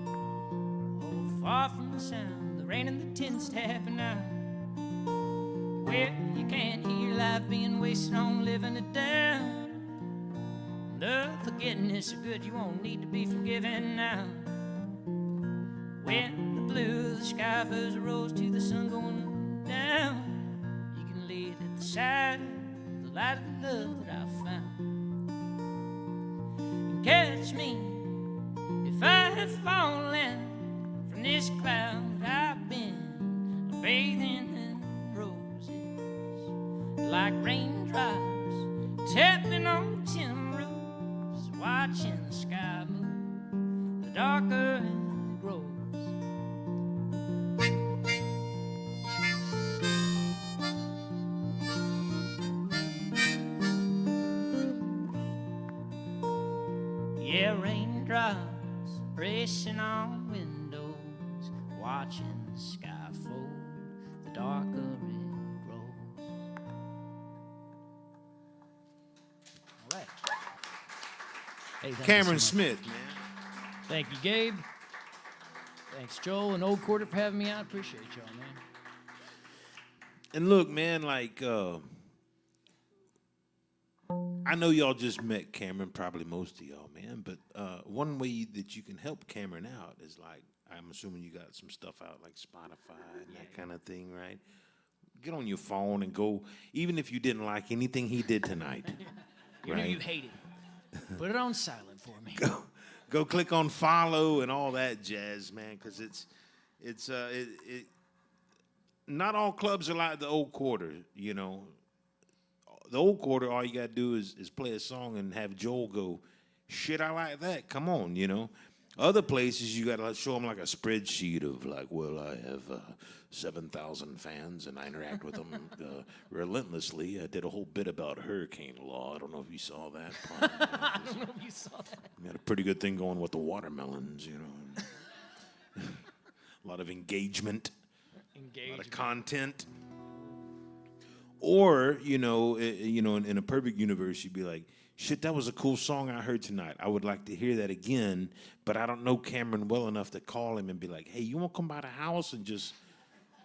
Oh, far from the sound, the rain and the tin tapping out, where you can't hear life being wasted on living it down. The forgiveness so good you won't need to be forgiven now. When the blue of the sky first rose to the sun going down, you can lead at the side of the light of the love that I found. And catch me if I have fallen from this cloud I've been bathing in roses, like raindrops tapping on tin roofs, watching the sky move, the darker it grows. Yeah, raindrops racing on windows, watching the sky fold, the darker it grows. All right. Hey, thank you Cameron so much. Smith, man. Thank you, Gabe. Thanks, Joel and Old Quarter for having me out. Appreciate y'all, man. And look, man, like, I know y'all just met Cameron, probably most of y'all, man, but one way that you can help Cameron out is like, I'm assuming you got some stuff out like Spotify and that kind of thing, right? Get on your phone and go, even if you didn't like anything he did tonight. You know right? you hate it. Put it on silent for me. Go click on follow and all that jazz, man, because not all clubs are like the Old Quarter, you know. The Old Quarter, all you got to do is play a song and have Joel go, shit, I like that. Come on, you know. Other places, you got to show them like a spreadsheet of like, well, I have 7,000 fans and I interact with them relentlessly. I did a whole bit about hurricane law. I don't know if you saw that part. I don't know if you saw that. We had a pretty good thing going with the watermelons, you know. a lot of engagement, a lot of Engagement. content. Or, in a perfect universe, you'd be like, shit, that was a cool song I heard tonight. I would like to hear that again, but I don't know Cameron well enough to call him and be like, hey, you want to come by the house and just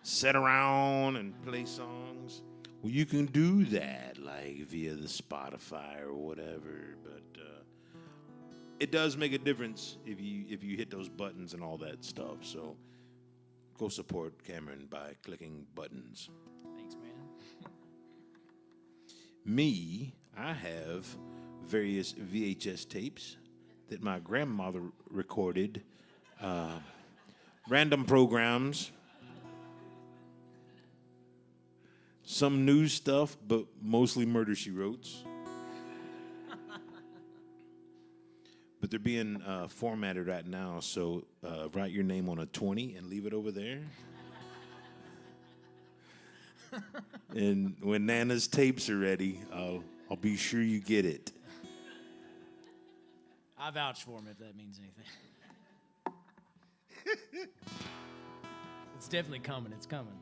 sit around and play songs? Well, you can do that, like via the Spotify or whatever, but it does make a difference if you hit those buttons and all that stuff. So go support Cameron by clicking buttons. Thanks, man. Me, I have various VHS tapes that my grandmother recorded, random programs, some news stuff, but mostly Murder, She Wrote. But they're being formatted right now, so write your name on a 20 and leave it over there. And when Nana's tapes are ready, I'll be sure you get it. I vouch for him if that means anything. It's definitely coming. It's coming.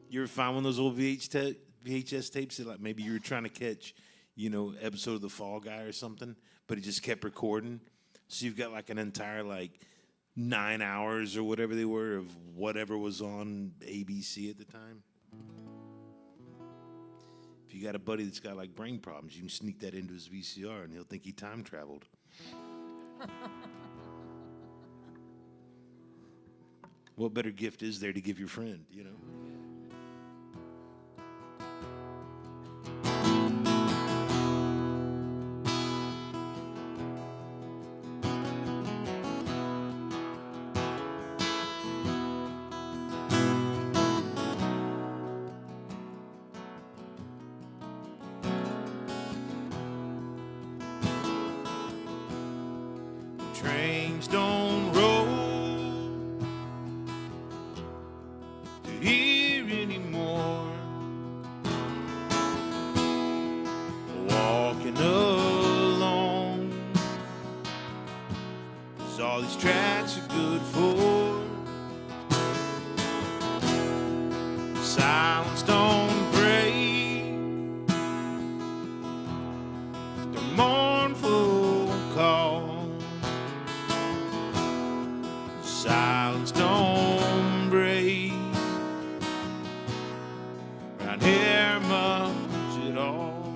You ever find one of those old VHS tapes that, like, maybe you were trying to catch, episode of The Fall Guy or something, but it just kept recording? So you've got like an entire 9 hours or whatever they were of whatever was on ABC at the time. If you got a buddy that's got like brain problems, you can sneak that into his VCR and he'll think he time traveled. What better gift is there to give your friend, Trains don't roll to here anymore. Walking alone, 'cause all these tracks are good for. Silence don't break the mournful call. Silence don't break around here much at all.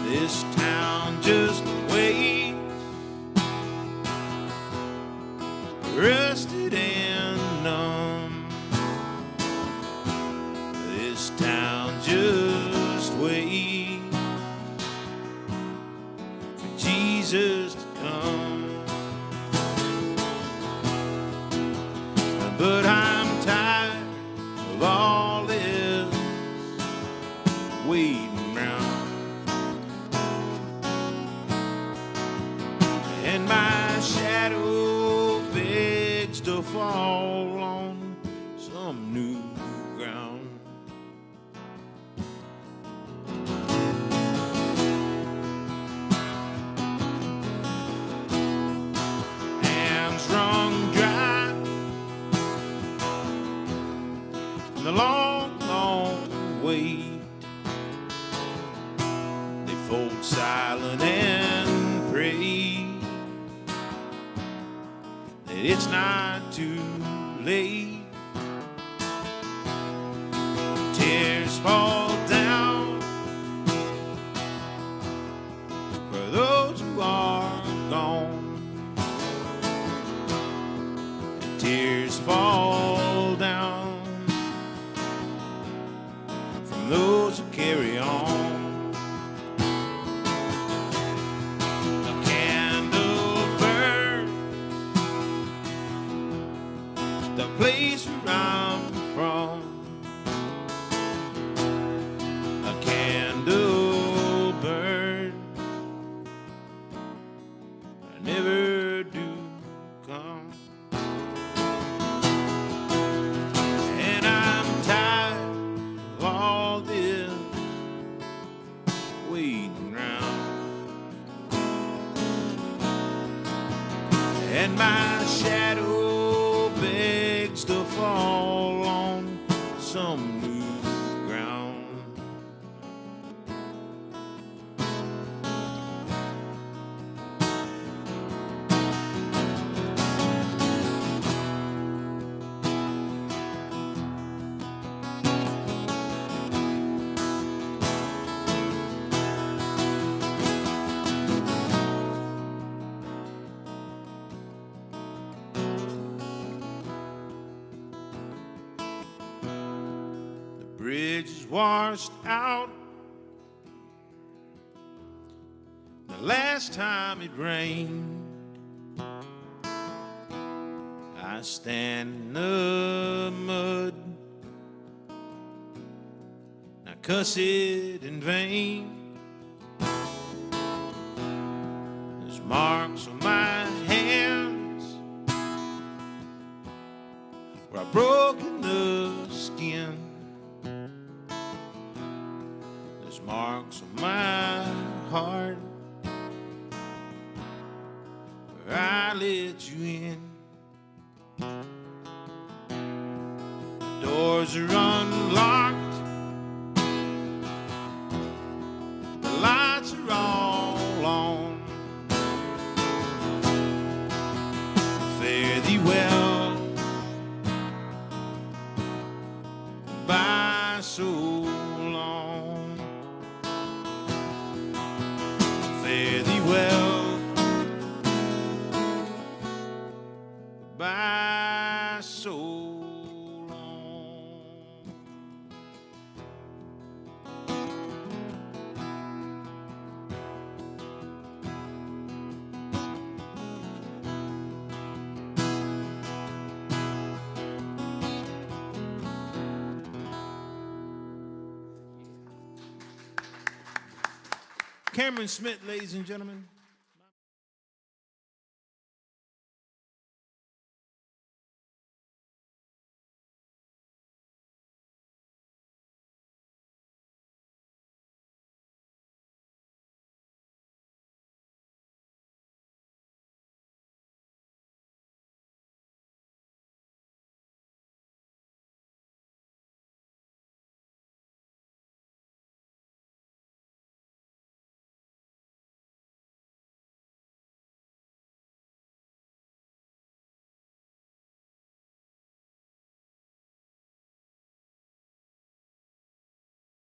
This town just waits, rusted and numb. This town just waits for Jesus to come. But I'm tired of all this waiting around, and my shadow begs to fall on some new ground. Hands wrung dry, the long, long wait. They fold silent and pray that it's not too late. Tears fall down for those who are gone. And tears fall down from those who carry on. A candle burns the place where I'm from. A candle burns, I never do come. And I'm tired of all this waiting around. bridge is washed out. The last time it rained, I stand in the mud. I cuss it in vain. There's marks on my hands where I've broken the skin. There's marks on my heart where I let you in. The doors are unlocked, the lights are all on. Fare thee well, by so long. Fare thee well, by so long. Cameron Smith, ladies and gentlemen.